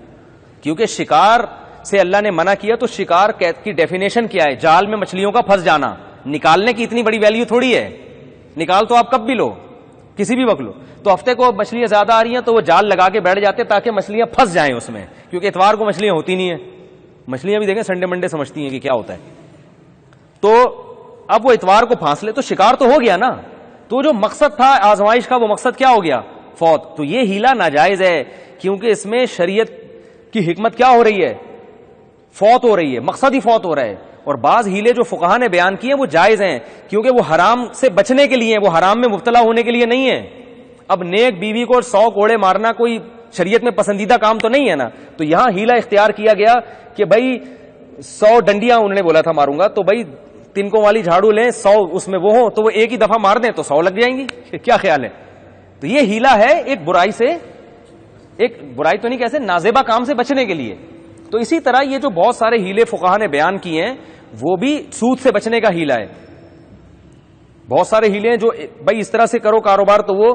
کیونکہ شکار سے اللہ نے منع کیا. تو شکار کی ڈیفینیشن کیا ہے, جال میں مچھلیوں کا پھنس جانا. نکالنے کی اتنی بڑی ویلیو تھوڑی ہے, نکال تو آپ کب بھی لو, کسی بھی وقت لو. تو ہفتے کو مچھلیاں زیادہ آ رہی ہیں تو وہ جال لگا کے بیٹھ جاتے تاکہ مچھلیاں پھنس جائیں اس میں, کیونکہ اتوار کو مچھلیاں ہوتی نہیں ہیں. مچھلیاں بھی دیکھیں سنڈے منڈے سمجھتی ہیں کہ کیا ہوتا ہے. تو اب وہ اتوار کو پھانس لے تو شکار تو ہو گیا نا, تو جو مقصد تھا آزمائش کا وہ مقصد کیا ہو گیا, فوت. تو یہ ہیلا ناجائز ہے, کیونکہ اس میں شریعت کی حکمت کیا ہو رہی ہے, فوت ہو رہی ہے, مقصد ہی فوت ہو رہا ہے. اور بعض ہیلے جو فقہا نے بیان کیے وہ جائز ہیں, کیونکہ وہ حرام سے بچنے کے لیے ہیں, وہ حرام میں مبتلا ہونے کے لیے نہیں ہے. اب نیک بیوی کو 100 کوڑے مارنا کوئی شریعت میں پسندیدہ کام تو نہیں ہے نا. تو یہاں ہیلا اختیار کیا گیا کہ بھائی 100 ڈنڈیاں انہوں نے بولا تھا ماروں گا, تو بھائی تنکوں والی جھاڑو لیں, 100 اس میں وہ ہو تو وہ ایک ہی دفعہ مار دیں تو 100 لگ جائیں گی. کیا خیال ہے؟ تو یہ ہیلا ہے ایک برائی سے, ایک برائی تو نہیں کیسے, نازیبا کام سے بچنے کے لیے. تو اسی طرح یہ جو بہت سارے ہیلے فقہا نے بیان کیے ہیں وہ بھی سود سے بچنے کا ہیلا ہے. بہت سارے ہیلے ہیں جو بھائی اس طرح سے کرو کاروبار تو وہ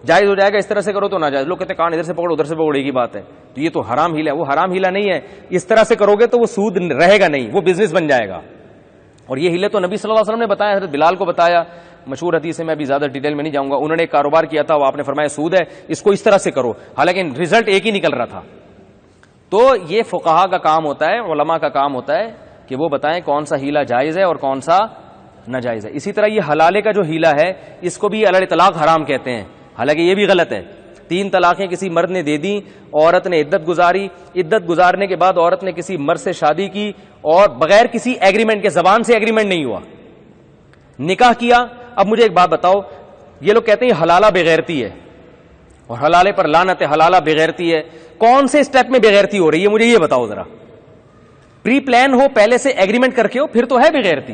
جائز ہو جائے گا, اس طرح سے کرو تو ناجائز. لوگ کہتے ہیں کان ادھر سے پکڑو ادھر سے پکڑو, ایک ہی بات ہے. تو یہ تو حرام ہیلا ہے, وہ حرام ہیلا نہیں ہے. اس طرح سے کرو گے تو وہ سود رہے گا نہیں, وہ بزنس بن جائے گا. اور یہ ہیلے تو نبی صلی اللہ علیہ وسلم نے بتایا, حضرت بلال کو بتایا, مشہور حدیث ہے, میں ابھی زیادہ ڈیٹیل میں نہیں جاؤں گا. انہوں نے ایک کاروبار کیا تھا, وہ آپ نے فرمایا سود ہے, اس کو اس طرح سے کرو, حالانکہ رزلٹ ایک ہی نکل رہا تھا. تو یہ فقہا کا کام ہوتا ہے, علماء کا کام ہوتا ہے کہ وہ بتائیں کون سا ہیلا جائز ہے اور کون سا ناجائز ہے. اسی طرح یہ حلالے کا جو ہیلا ہے اس کو بھی علی اطلاق حرام کہتے ہیں, حالانکہ یہ بھی غلط ہے. 3 طلاقیں کسی مرد نے دے دی, عورت نے عدت گزاری, عدت گزارنے کے بعد عورت نے کسی مرد سے شادی کی اور بغیر کسی ایگریمنٹ کے, زبان سے ایگریمنٹ نہیں ہوا, نکاح کیا. اب مجھے ایک بات بتاؤ, یہ لوگ کہتے ہیں حلالہ بغیرتی ہے اور حلالے پر لعنت ہے, حلالہ بغیرتی ہے. کون سے اسٹیپ میں بغیرتی ہو رہی ہے مجھے یہ بتاؤ ذرا. پری پلان ہو, پہلے سے ایگریمنٹ کر کے ہو, پھر تو ہے بغیرتی.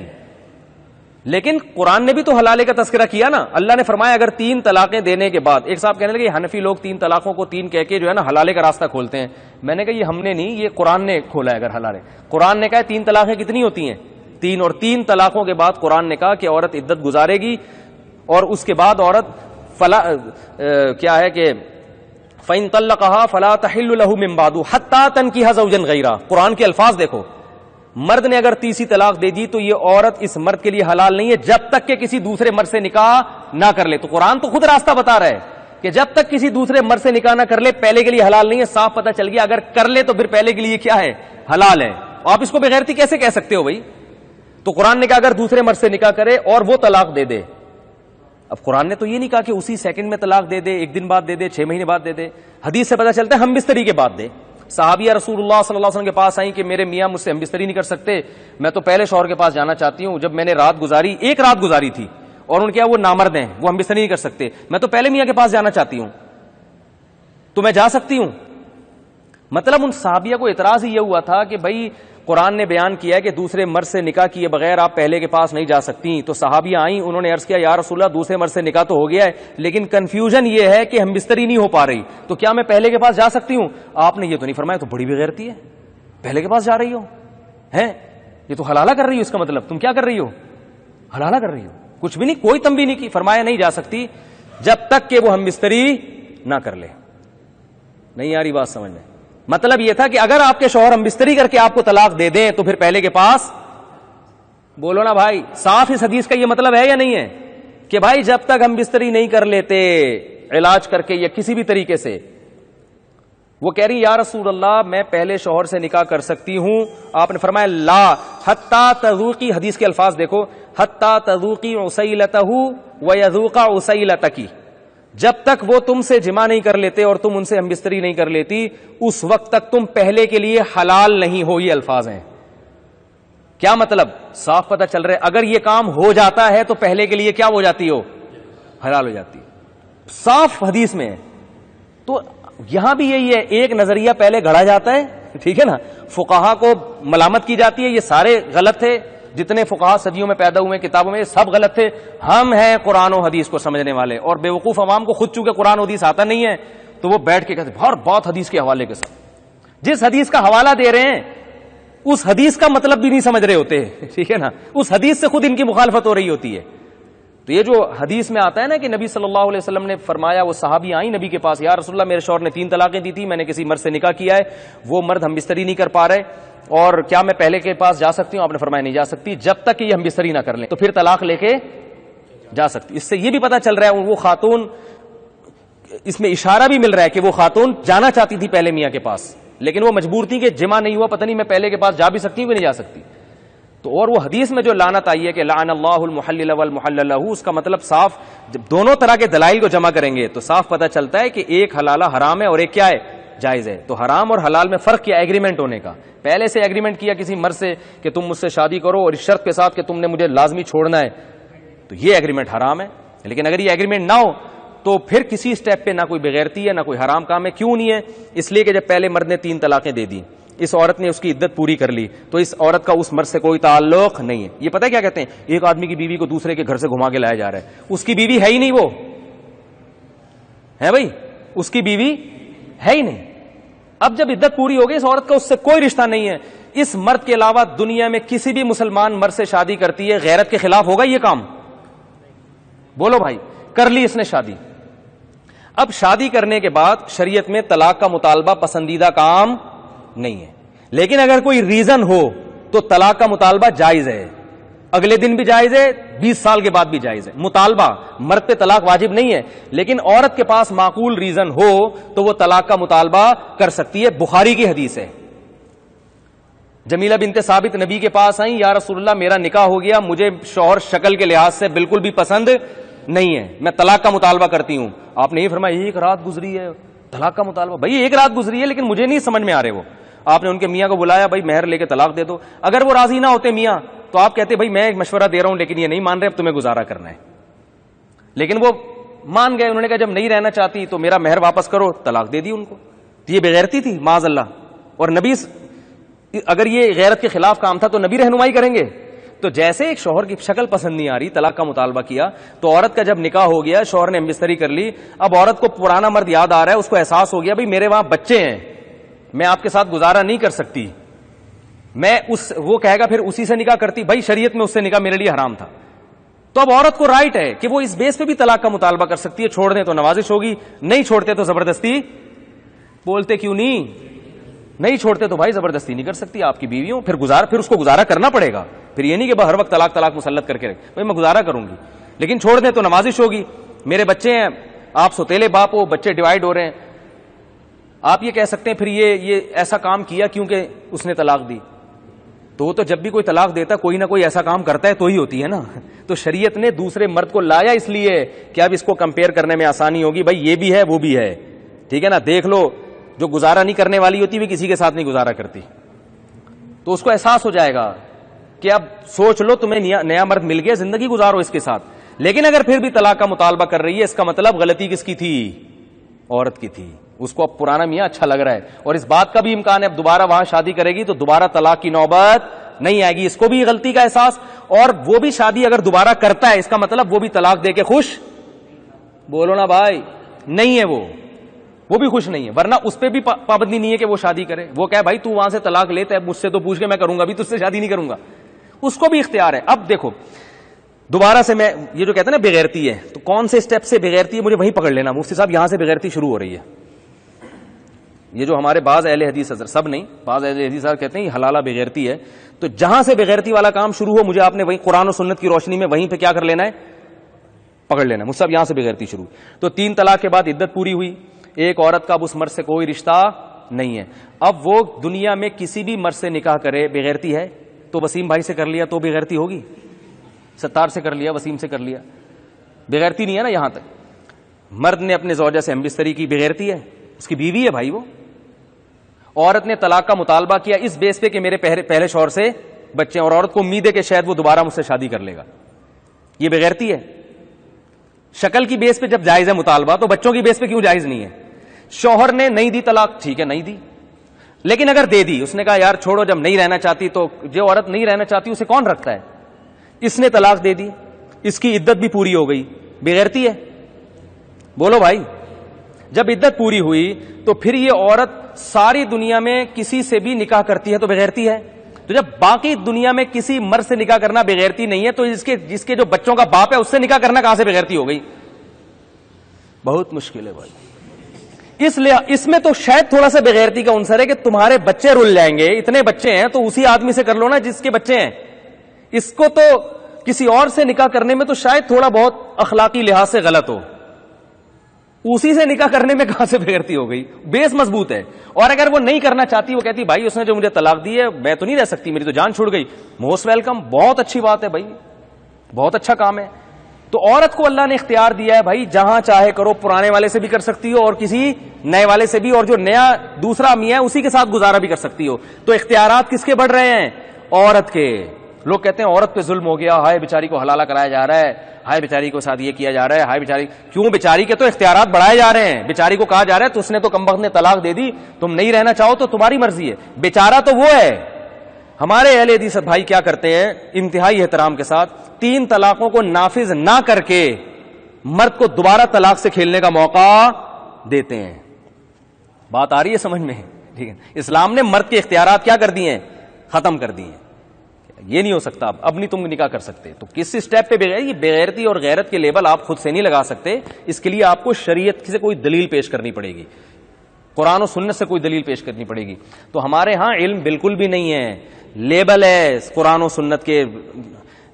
لیکن قرآن نے بھی تو حلالے کا تذکرہ کیا نا. اللہ نے فرمایا اگر 3 طلاقیں دینے کے بعد, ایک صاحب کہنے لگے حنفی لوگ 3 طلاقوں کو 3 کہہ کے جو ہے نا حلالے کا راستہ کھولتے ہیں. میں نے کہا یہ ہم نے نہیں, یہ قرآن نے کھولا ہے. اگر حلالے, قرآن نے کہا 3 طلاقیں کتنی ہوتی ہیں, 3, اور 3 طلاقوں کے بعد قرآن نے کہا کہ عورت عدت گزارے گی, اور اس کے بعد عورت کیا ہے کہ فَإِن طَلَّقَهَا فَلَا تَحِلُّ لَهُ مِن بَعْدُ حَتَّى تَنكِحَ زَوْجًا غَيْرَهُ. قرآن کے الفاظ دیکھو, مرد نے اگر تیسری طلاق دے دی تو یہ عورت اس مرد کے لیے حلال نہیں ہے جب تک کہ کسی دوسرے مرد سے نکاح نہ کر لے. تو قرآن تو خود راستہ بتا رہا ہے کہ جب تک کسی دوسرے مرد سے نکاح نہ کر لے پہلے کے لیے حلال نہیں ہے. صاف پتہ چل گیا اگر کر لے تو پھر پہلے کے لیے کیا ہے, حلال ہے. آپ اس کو بغیرتی کیسے کہہ سکتے ہو بھائی؟ تو قرآن نے کہا اگر دوسرے مرد سے نکاح کرے اور وہ طلاق دے دے. اب قرآن نے تو یہ نہیں کہا کہ اسی سیکنڈ میں طلاق دے دے, 1 دن بعد دے دے, 6 مہینے بعد دے دے. حدیث سے پتہ چلتا ہے ہم بستری کے بعد دے. صحابیہ رسول اللہ صلی اللہ علیہ وسلم کے پاس آئیں کہ میرے میاں مجھ سے ہم بستری نہیں کر سکتے, میں تو پہلے شوہر کے پاس جانا چاہتی ہوں. جب میں نے رات گزاری, 1 رات گزاری تھی, اور ان کے وہ نامرد ہیں, وہ ہم بستری نہیں کر سکتے, میں تو پہلے میاں کے پاس جانا چاہتی ہوں, تو میں جا سکتی ہوں. مطلب ان صحابیہ کو اعتراض ہی یہ ہوا تھا کہ بھائی قرآن نے بیان کیا ہے کہ دوسرے مرد سے نکاح کیے بغیر آپ پہلے کے پاس نہیں جا سکتی. تو صحابیہ آئیں, انہوں نے عرض کیا یا رسول اللہ دوسرے مرد سے نکاح تو ہو گیا ہے لیکن کنفیوژن یہ ہے کہ ہم بستری نہیں ہو پا رہی, تو کیا میں پہلے کے پاس جا سکتی ہوں؟ آپ نے یہ تو نہیں فرمایا, تو بڑی بغیرتی ہے, پہلے کے پاس جا رہی ہو ہیں, یہ تو حلالہ کر رہی ہو. اس کا مطلب تم کیا کر رہی ہو, حلالہ کر رہی ہو, کچھ بھی نہیں, کوئی تنبیہ نہیں کی. فرمایا نہیں جا سکتی جب تک کہ وہ ہم بستری نہ کر لے. نہیں آ رہی بات سمجھ میں؟ مطلب یہ تھا کہ اگر آپ کے شوہر ہم بستری کر کے آپ کو طلاق دے دیں تو پھر پہلے کے پاس, بولو نا بھائی, صاف اس حدیث کا یہ مطلب ہے یا نہیں ہے کہ بھائی جب تک ہم بستری نہیں کر لیتے علاج کر کے یا کسی بھی طریقے سے. وہ کہہ رہی یا رسول اللہ میں پہلے شوہر سے نکاح کر سکتی ہوں. آپ نے فرمایا لا حتی تذوقی, حدیث کے الفاظ دیکھو, حتی تذوقی عسیلتہ ویذوق عسیلتکی, جب تک وہ تم سے جمع نہیں کر لیتے اور تم ان سے ہم بستری نہیں کر لیتی اس وقت تک تم پہلے کے لیے حلال نہیں ہو. یہ الفاظ ہیں. کیا مطلب؟ صاف پتہ چل رہا ہے اگر یہ کام ہو جاتا ہے تو پہلے کے لیے کیا ہو جاتی ہو, حلال ہو جاتی. صاف حدیث میں ہے. تو یہاں بھی یہی ہے, ایک نظریہ پہلے گھڑا جاتا ہے, ٹھیک ہے نا, فقہا کو ملامت کی جاتی ہے یہ سارے غلط تھے, جتنے فقہا صدیوں میں پیدا ہوئے کتابوں میں سب غلط تھے. ہم ہیں قرآن و حدیث کو سمجھنے والے, اور بیوقوف عوام کو خود چونکہ قرآن و حدیث آتا نہیں ہے تو وہ بیٹھ کے کہتے ہر بات حدیث کے حوالے کے ساتھ. جس حدیث کا حوالہ دے رہے ہیں اس حدیث کا مطلب بھی نہیں سمجھ رہے ہوتے, ٹھیک ہے نا, اس حدیث سے خود ان کی مخالفت ہو رہی ہوتی ہے. تو یہ جو حدیث میں آتا ہے نا کہ نبی صلی اللہ علیہ وسلم نے فرمایا, وہ صحابی آئیں نبی کے پاس, یا رسول اللہ میرے شوہر نے 3 طلاقیں دی تھی, میں نے کسی مرد سے نکاح کیا ہے, وہ مرد ہم بستری نہیں کر پا رہے, اور کیا میں پہلے کے پاس جا سکتی ہوں؟ آپ نے فرمایا نہیں جا سکتی جب تک کہ یہ ہم بستری نہ کر لیں, تو پھر طلاق لے کے جا سکتی. اس سے یہ بھی پتا چل رہا ہے وہ خاتون, اس میں اشارہ بھی مل رہا ہے کہ وہ خاتون جانا چاہتی تھی پہلے میاں کے پاس لیکن وہ مجبور تھی کہ جمع نہیں ہوا, پتہ نہیں میں پہلے کے پاس جا بھی سکتی ہوں کہ نہیں جا سکتی. تو اور وہ حدیث میں جو لعنت آئی ہے کہ لعن اللہ المحلل والمحلل له, اس کا مطلب صاف جب دونوں طرح کے دلائل کو جمع کریں گے تو صاف پتہ چلتا ہے کہ ایک حلالہ حرام ہے اور ایک کیا ہے, جائز ہے. تو حرام اور حلال میں فرق کیا؟ ایگریمنٹ ہونے کا. پہلے سے ایگریمنٹ کیا کسی مرد سے کہ تم مجھ سے شادی کرو اور اس شرط کے ساتھ کہ تم نے مجھے لازمی چھوڑنا ہے, تو یہ ایگریمنٹ حرام ہے. لیکن اگر یہ ایگریمنٹ نہ ہو تو پھر کسی سٹیپ پہ نہ کوئی بغیرتی ہے نہ کوئی حرام کام ہے. کیوں نہیں ہے؟ اس لیے کہ جب پہلے مرد نے 3 طلاقیں دے دی, اس عورت نے اس کی عدت پوری کر لی, تو اس عورت کا اس مرد سے کوئی تعلق نہیں ہے. یہ پتہ ہے کیا کہتے ہیں, ایک آدمی کی بیوی کو دوسرے کے گھر سے گھما کے لایا جا رہا ہے, اس کی بیوی ہے ہی نہیں, وہ ہے بھائی, اس کی بیوی ہے ہی نہیں. اب جب عدت پوری ہو گئی اس عورت کا اس سے کوئی رشتہ نہیں ہے. اس مرد کے علاوہ دنیا میں کسی بھی مسلمان مرد سے شادی کرتی ہے, غیرت کے خلاف ہوگا یہ کام؟ بولو بھائی. کر لی اس نے شادی. اب شادی کرنے کے بعد شریعت میں طلاق کا مطالبہ پسندیدہ کام نہیں ہے, لیکن اگر کوئی ریزن ہو تو طلاق کا مطالبہ جائز ہے. اگلے دن بھی جائز ہے, 20 سال کے بعد بھی جائز ہے. مطالبہ, مرد پہ طلاق واجب نہیں ہے, لیکن عورت کے پاس معقول ریزن ہو تو وہ طلاق کا مطالبہ کر سکتی ہے. بخاری کی حدیث ہے, جمیلہ بنت ثابت نبی کے پاس آئیں, یا رسول اللہ میرا نکاح ہو گیا, مجھے شوہر شکل کے لحاظ سے بالکل بھی پسند نہیں ہے, میں طلاق کا مطالبہ کرتی ہوں. آپ نے یہ فرمایا 1 رات گزری ہے, طلاق کا مطالبہ؟ بھائی 1 رات گزری ہے لیکن مجھے نہیں سمجھ میں آ رہے. وہ آپ نے ان کے میاں کو بلایا, بھائی مہر لے کے طلاق دے دو. اگر وہ راضی نہ ہوتے میاں تو آپ کہتے بھائی میں ایک مشورہ دے رہا ہوں لیکن یہ نہیں مان رہے, اب تمہیں گزارا کرنا ہے. لیکن وہ مان گئے, انہوں نے کہا جب نہیں رہنا چاہتی تو میرا مہر واپس کرو, طلاق دے دی ان کو. تو یہ بغیرتی تھی معاذ اللہ. اور نبی, اگر یہ غیرت کے خلاف کام تھا تو نبی رہنمائی کریں گے. تو جیسے ایک شوہر کی شکل پسند نہیں آ رہی, طلاق کا مطالبہ کیا, تو عورت کا جب نکاح ہو گیا, شوہر نے بستری کر لی, اب عورت کو پرانا مرد یاد آ رہا ہے, اس کو احساس ہو گیا بھئی میرے وہاں بچے ہیں, میں آپ کے ساتھ گزارا نہیں کر سکتی, وہ کہے گا پھر اسی سے نکاح کرتی, بھائی شریعت میں اس سے نکاح میرے لیے حرام تھا. تو اب عورت کو رائٹ ہے کہ وہ اس بیس پہ بھی طلاق کا مطالبہ کر سکتی ہے, چھوڑ دیں تو نوازش ہوگی, نہیں چھوڑتے تو زبردستی, بولتے کیوں نہیں چھوڑتے تو بھائی زبردستی نہیں کر سکتی آپ کی بیویوں, پھر اس کو گزارا کرنا پڑے گا, پھر یہ نہیں کہ ہر وقت طلاق مسلط کر کے رکھ, بھائی میں گزارا کروں گی, لیکن چھوڑ دیں تو نوازش ہوگی, میرے بچے ہیں, آپ سوتیلے باپ ہو, بچے ڈیوائڈ ہو رہے ہیں, آپ یہ کہہ سکتے ہیں پھر یہ ایسا کام کیا کیونکہ اس نے طلاق دی, تو وہ تو جب بھی کوئی طلاق دیتا کوئی نہ کوئی ایسا کام کرتا ہے تو ہی ہوتی ہے نا. تو شریعت نے دوسرے مرد کو لایا اس لیے کہ اب اس کو کمپیئر کرنے میں آسانی ہوگی, بھائی یہ بھی ہے وہ بھی ہے, ٹھیک ہے نا, دیکھ لو جو گزارا نہیں کرنے والی ہوتی بھی کسی کے ساتھ نہیں گزارا کرتی, تو اس کو احساس ہو جائے گا کہ اب سوچ لو تمہیں نیا مرد مل گیا, زندگی گزارو اس کے ساتھ. لیکن اگر پھر بھی طلاق کا مطالبہ کر رہی ہے, اس کا مطلب غلطی کس کی تھی؟ عورت کی تھی. اس کو اب پرانا میاں اچھا لگ رہا ہے, اور اس بات کا بھی امکان ہے اب دوبارہ وہاں شادی کرے گی تو دوبارہ طلاق کی نوبت نہیں آئے گی, اس کو بھی غلطی کا احساس, اور وہ بھی شادی اگر دوبارہ کرتا ہے اس کا مطلب وہ بھی طلاق دے کے خوش, بولو نا بھائی, نہیں ہے وہ بھی خوش نہیں ہے, ورنہ اس پہ بھی پابندی نہیں ہے کہ وہ شادی کرے. وہ کہے بھائی تو وہاں سے طلاق لیتا ہے, مجھ سے تو پوچھ کے میں کروں گا, ابھی تجھ سے شادی نہیں کروں گا, اس کو بھی اختیار ہے. اب دیکھو دوبارہ سے میں یہ جو کہتے ہیں نا بغیرتی ہے, تو کون سے اسٹیپ سے بغیرتی ہے مجھے وہیں پکڑ لینا. مفتی صاحب یہاں سے بغیرتی شروع ہو رہی ہے. یہ جو ہمارے بعض اہل حدیث حضرت, سب نہیں, بعض اہل حدیث حضرت کہتے ہیں یہ حلالہ بغیرتی ہے, تو جہاں سے بغیرتی والا کام شروع ہو مجھے آپ نے وہیں قرآن و سنت کی روشنی میں وہیں پہ کیا کر لینا ہے, پکڑ لینا ہے. مجھ سے یہاں سے بغیرتی شروع. تو 3 طلاق کے بعد عدت پوری ہوئی, ایک عورت کا اب اس مرد سے کوئی رشتہ نہیں ہے, اب وہ دنیا میں کسی بھی مرد سے نکاح کرے بغیرتی ہے, تو وسیم بھائی سے کر لیا تو بغیرتی ہوگی, ستار سے کر لیا, وسیم سے کر لیا, بغیرتی نہیں ہے نا. یہاں تک مرد نے اپنے زوجہ سے ہمبستری کی, بغیرتی ہے, اس کی بیوی ہے بھائی وہ. عورت نے طلاق کا مطالبہ کیا اس بیس پہ کہ میرے پہلے شوہر سے بچے ہیں, اور عورت کو امید ہے کہ شاید وہ دوبارہ مجھ سے شادی کر لے گا, یہ بغیرتی ہے. شکل کی بیس پہ جب جائز ہے مطالبہ, تو بچوں کی بیس پہ کیوں جائز نہیں ہے؟ شوہر نے نہیں دی طلاق, ٹھیک ہے نہیں دی, لیکن اگر دے دی, اس نے کہا یار چھوڑو, جب نہیں رہنا چاہتی, تو جو عورت نہیں رہنا چاہتی اسے کون رکھتا ہے, اس نے طلاق دے دی, اس کی عدت بھی پوری ہو گئی, بغیرتی ہے؟ بولو بھائی. جب عدت پوری ہوئی تو پھر یہ عورت ساری دنیا میں کسی سے بھی نکاح کرتی ہے تو بغیرتی ہے. تو جب باقی دنیا میں کسی مرد سے نکاح کرنا بغیرتی نہیں ہے, تو جس کے جو بچوں کا باپ ہے اس سے نکاح کرنا کہاں سے بغیرتی ہو گئی؟ بہت مشکل ہے بھائی. اس میں تو شاید تھوڑا سا بغیرتی کا عنصر ہے کہ تمہارے بچے رل جائیں گے, اتنے بچے ہیں تو اسی آدمی سے کر لو نا جس کے بچے ہیں. اس کو تو کسی اور سے نکاح کرنے میں تو شاید تھوڑا بہت اخلاقی لحاظ سے غلط ہو, اسی سے نکاح کرنے میں کہاں سے بغیرتی ہو گئی؟ بیس مضبوط ہے. اور اگر وہ نہیں کرنا چاہتی, وہ کہتی بھائی اس نے جو مجھے طلاق دی ہے میں تو نہیں رہ سکتی, میری تو جان چھوڑ گئی, موسٹ ویلکم, بہت اچھی بات ہے بھائی, بہت اچھا کام ہے. تو عورت کو اللہ نے اختیار دیا ہے بھائی, جہاں چاہے کرو, پرانے والے سے بھی کر سکتی ہو اور کسی نئے والے سے بھی, اور جو نیا دوسرا میاں ہے اسی کے ساتھ گزارا بھی کر سکتی ہو. تو اختیارات کس کے بڑھ رہے ہیں؟ عورت کے. لوگ کہتے ہیں عورت پہ ظلم ہو گیا, ہائے بیچاری کو حلالہ کرایا جا رہا ہے, ہائے بیچاری کو ساتھ یہ کیا جا رہا ہے, ہائے بیچاری. کیوں؟ بیچاری کے تو اختیارات بڑھائے جا رہے ہیں. بیچاری کو کہا جا رہا ہے تو اس نے تو کمبخت نے طلاق دے دی, تم نہیں رہنا چاہو تو تمہاری مرضی ہے. بیچارہ تو وہ ہے. ہمارے اہل حدیث بھائی کیا کرتے ہیں انتہائی احترام کے ساتھ, 3 طلاقوں کو نافذ نہ کر کے مرد کو دوبارہ طلاق سے کھیلنے کا موقع دیتے ہیں. بات آ رہی ہے سمجھ میں؟ ٹھیک ہے. اسلام نے مرد کے اختیارات کیا کر دیے ہیں؟ ختم کر دیے ہیں. یہ نہیں ہو سکتا, اب نہیں تم نکاح کر سکتے. تو کس اسٹیپ پہ بغیرتی اور غیرت کے لیبل آپ خود سے نہیں لگا سکتے. اس کے لیے آپ کو شریعت سے کوئی دلیل پیش کرنی پڑے گی, قرآن و سنت سے کوئی دلیل پیش کرنی پڑے گی. تو ہمارے ہاں علم بالکل بھی نہیں ہے, لیبل ہے قرآن و سنت کے,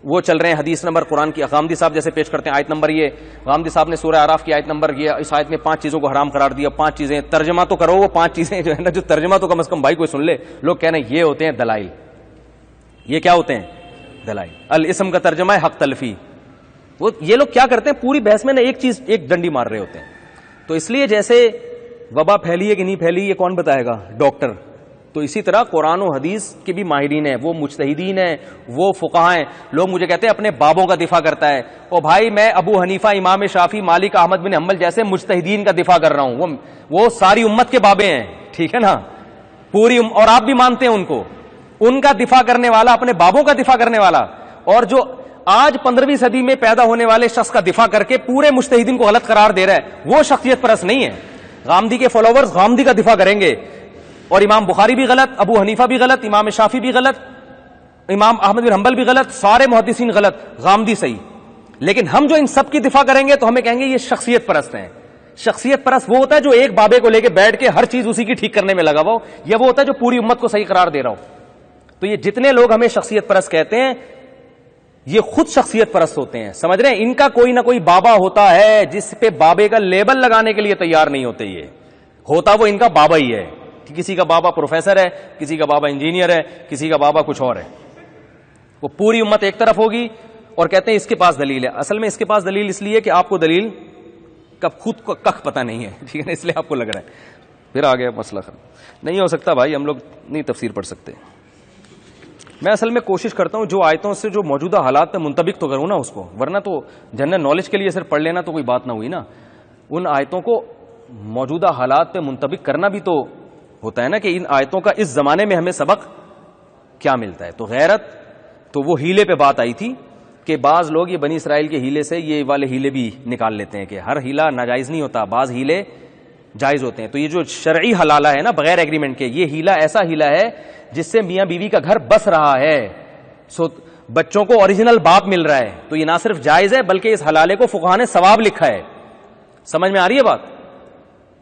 وہ چل رہے ہیں حدیث نمبر قرآن کی. غامدی صاحب جیسے پیش کرتے ہیں آیت نمبر, یہ غامدی صاحب نے سورہ اعراف کی آیت نمبر, یہ اس آیت میں 5 چیزوں کو حرام قرار دیا, 5 چیزیں ترجمہ تو کرو, وہ 5 چیزیں جو ہے نا, جو ترجمہ تو کم از کم بھائی کوئی سن لے. لوگ کہہ رہے ہیں یہ ہوتے ہیں دلائل. یہ کیا ہوتے ہیں؟ دلائل. الاسم کا ترجمہ ہے حق تلفی. وہ یہ لوگ کیا کرتے ہیں پوری بحث میں نا ایک چیز, ایک ڈنڈی مار رہے ہوتے ہیں. تو اس لیے جیسے وبا پھیلی ہے کہ نہیں پھیلی یہ کون بتائے گا؟ ڈاکٹر. تو اسی طرح قرآن و حدیث کے بھی ماہرین ہیں, وہ مجتہدین ہیں, وہ فقہاء ہیں. لوگ مجھے کہتے ہیں اپنے بابوں کا دفاع کرتا ہے. او بھائی میں ابو حنیفہ, امام شافعی, مالک, احمد بن حنبل جیسے مجتہدین کا دفاع کر رہا ہوں. وہ ساری امت کے بابے ہیں, ٹھیک ہے نا, پوری, اور آپ بھی مانتے ہیں ان کو. ان کا دفاع کرنے والا, اپنے بابوں کا دفاع کرنے والا, اور جو آج 15ویں صدی میں پیدا ہونے والے شخص کا دفاع کر کے پورے مجتہدین کو غلط قرار دے رہا ہے، وہ شخصیت پرست نہیں ہے. غامدی کے فالوورز غامدی کا دفاع کریں گے، اور امام بخاری بھی غلط، ابو حنیفہ بھی غلط، امام شافعی بھی غلط، امام احمد بن حنبل بھی غلط، سارے محدثین غلط، غامدی صحیح. لیکن ہم جو ان سب کی دفاع کریں گے تو ہمیں کہیں گے یہ شخصیت پرست ہیں. شخصیت پرست وہ ہوتا ہے جو ایک بابے کو لے کے بیٹھ کے ہر چیز اسی کی ٹھیک کرنے میں لگا ہوا ہو، یا وہ ہوتا ہے جو پوری امت کو صحیح قرار دے رہا ہو. تو یہ جتنے لوگ ہمیں شخصیت پرست کہتے ہیں یہ خود شخصیت پرست ہوتے ہیں. سمجھ رہے ہیں؟ ان کا کوئی نہ کوئی بابا ہوتا ہے جس پہ بابے کا لیبل لگانے کے لیے تیار نہیں ہوتے. یہ ہوتا وہ ان کا بابا ہی ہے. کسی کا بابا پروفیسر ہے، کسی کا بابا انجینئر ہے، کسی کا بابا کچھ اور ہے. وہ پوری امت ایک طرف ہوگی اور کہتے ہیں اس کے پاس دلیل ہے. اصل میں اس کے پاس دلیل اس لیے کہ آپ کو دلیل کا خود کو کخ پتہ نہیں ہے، ٹھیک ہے نا، اس لیے آپ کو لگ رہا ہے. پھر آ گیا مسئلہ ختم. نہیں ہو سکتا بھائی، ہم لوگ نہیں تفسیر پڑھ سکتے. میں اصل میں کوشش کرتا ہوں جو آیتوں سے جو موجودہ حالات پہ منطبق تو کروں نا اس کو، ورنہ تو جنرل نالج کے لیے صرف پڑھ لینا تو کوئی بات نہ ہوئی نا. ان آیتوں کو موجودہ حالات پہ منطبق کرنا بھی تو ہوتا ہے نا، کہ ان آیتوں کا اس زمانے میں ہمیں سبق کیا ملتا ہے. تو غیرت تو وہ ہیلے پہ بات آئی تھی کہ بعض لوگ یہ بنی اسرائیل کے ہیلے سے یہ والے ہیلے بھی نکال لیتے ہیں کہ ہر ہیلا ناجائز نہیں ہوتا، بعض ہیلے جائز ہوتے ہیں. تو یہ جو شرعی حلالہ ہے نا بغیر ایگریمنٹ کے، یہ ہیلا ایسا ہیلا ہے جس سے میاں بیوی کا گھر بس رہا ہے، بچوں کو اوریجنل باپ مل رہا ہے. تو یہ نہ صرف جائز ہے بلکہ اس حلالے کو فقہاء نے ثواب لکھا ہے. سمجھ میں آ رہی ہے بات؟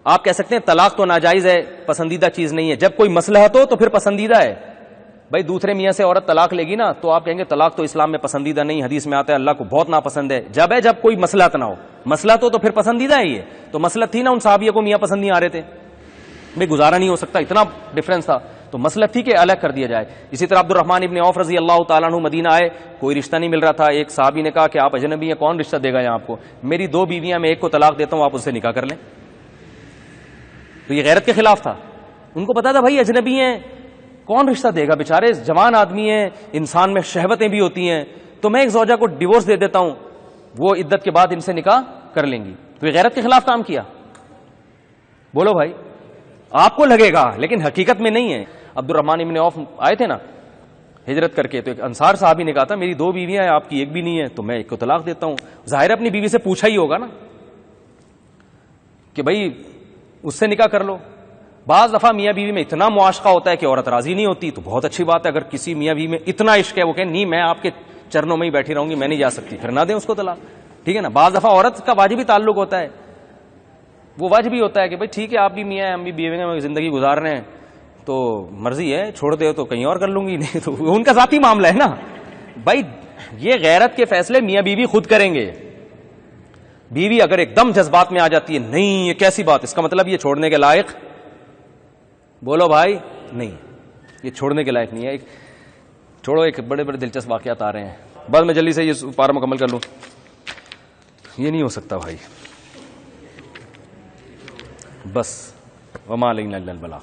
آپ کہہ سکتے ہیں طلاق تو ناجائز ہے، پسندیدہ چیز نہیں ہے. جب کوئی مصلحت ہو تو پھر پسندیدہ ہے. بھائی دوسرے میاں سے عورت طلاق لے گی نا تو آپ کہیں گے طلاق تو اسلام میں پسندیدہ نہیں، حدیث میں آتا ہے اللہ کو بہت ناپسند ہے. جب کوئی مصلحت نہ ہو. مصلحت ہو تو پھر پسندیدہ ہے. یہ تو مصلحت تھی نا، ان صحابیوں کو میاں پسند نہیں آ رہے تھے، بھائی گزارا نہیں ہو سکتا، اتنا ڈفرنس تھا، تو مصلحت تھی کہ الگ کر دیا جائے. اسی طرح عبد الرحمن ابن عوف رضی اللہ تعالیٰ عنہ مدینہ آئے، کوئی رشتہ نہیں مل رہا تھا. ایک صحابی نے کہا کہ آپ اجنبی ہیں، کون رشتہ دے گا یہاں آپ کو؟ میری 2 بیویاں، میں ایک کو طلاق دیتا ہوں، آپ اس سے نکاح کر لیں. تو یہ غیرت کے خلاف تھا. ان کو پتا تھا بھائی اجنبی ہیں، کون رشتہ دے گا، بیچارے جوان آدمی ہیں، انسان میں شہوتیں بھی ہوتی ہیں، تو میں ایک زوجہ کو ڈیورس دے دیتا ہوں، وہ عدت کے بعد ان سے نکاح کر لیں گی. تو یہ غیرت کے خلاف کام کیا. بولو بھائی، آپ کو لگے گا لیکن حقیقت میں نہیں ہے. عبد الرحمن ابن عوف آئے تھے نا ہجرت کر کے، تو ایک انصار صحابی نے کہا تھا میری 2 بیویاں ہیں، آپ کی ایک بھی نہیں ہے، تو میں ایک کو طلاق دیتا ہوں. ظاہر اپنی بیوی سے پوچھا ہی ہوگا نا کہ بھائی اس سے نکاح کر لو. بعض دفعہ میاں بیوی میں اتنا معاشقہ ہوتا ہے کہ عورت راضی نہیں ہوتی، تو بہت اچھی بات ہے. اگر کسی میاں بیوی میں اتنا عشق ہے وہ کہ نہیں میں آپ کے چرنوں میں ہی بیٹھی رہوں گی، میں نہیں جا سکتی، پھر نہ دیں اس کو طلاق. ٹھیک ہے نا. بعض دفعہ عورت کا واجبی تعلق ہوتا ہے، وہ واجبی ہوتا ہے کہ بھائی ٹھیک ہے آپ بھی میاں ہیں، ہم بھی بیوی ہیں، زندگی گزار رہے ہیں، تو مرضی ہے، چھوڑ دے تو کہیں اور کر لوں گی، نہیں تو ان کا ذاتی معاملہ ہے نا. بھائی یہ غیرت کے فیصلے میاں بیوی خود کریں گے. بیوی اگر ایک دم جذبات میں آ جاتی ہے، نہیں یہ کیسی بات، اس کا مطلب یہ چھوڑنے کے لائق، بولو بھائی نہیں، یہ چھوڑنے کے لائق نہیں ہے. چھوڑو، ایک بڑے بڑے دلچسپ واقعات آ رہے ہیں، بعد میں جلدی سے یہ پارا مکمل کر لوں. یہ نہیں ہو سکتا بھائی، بس وما علینا الا البلاغ.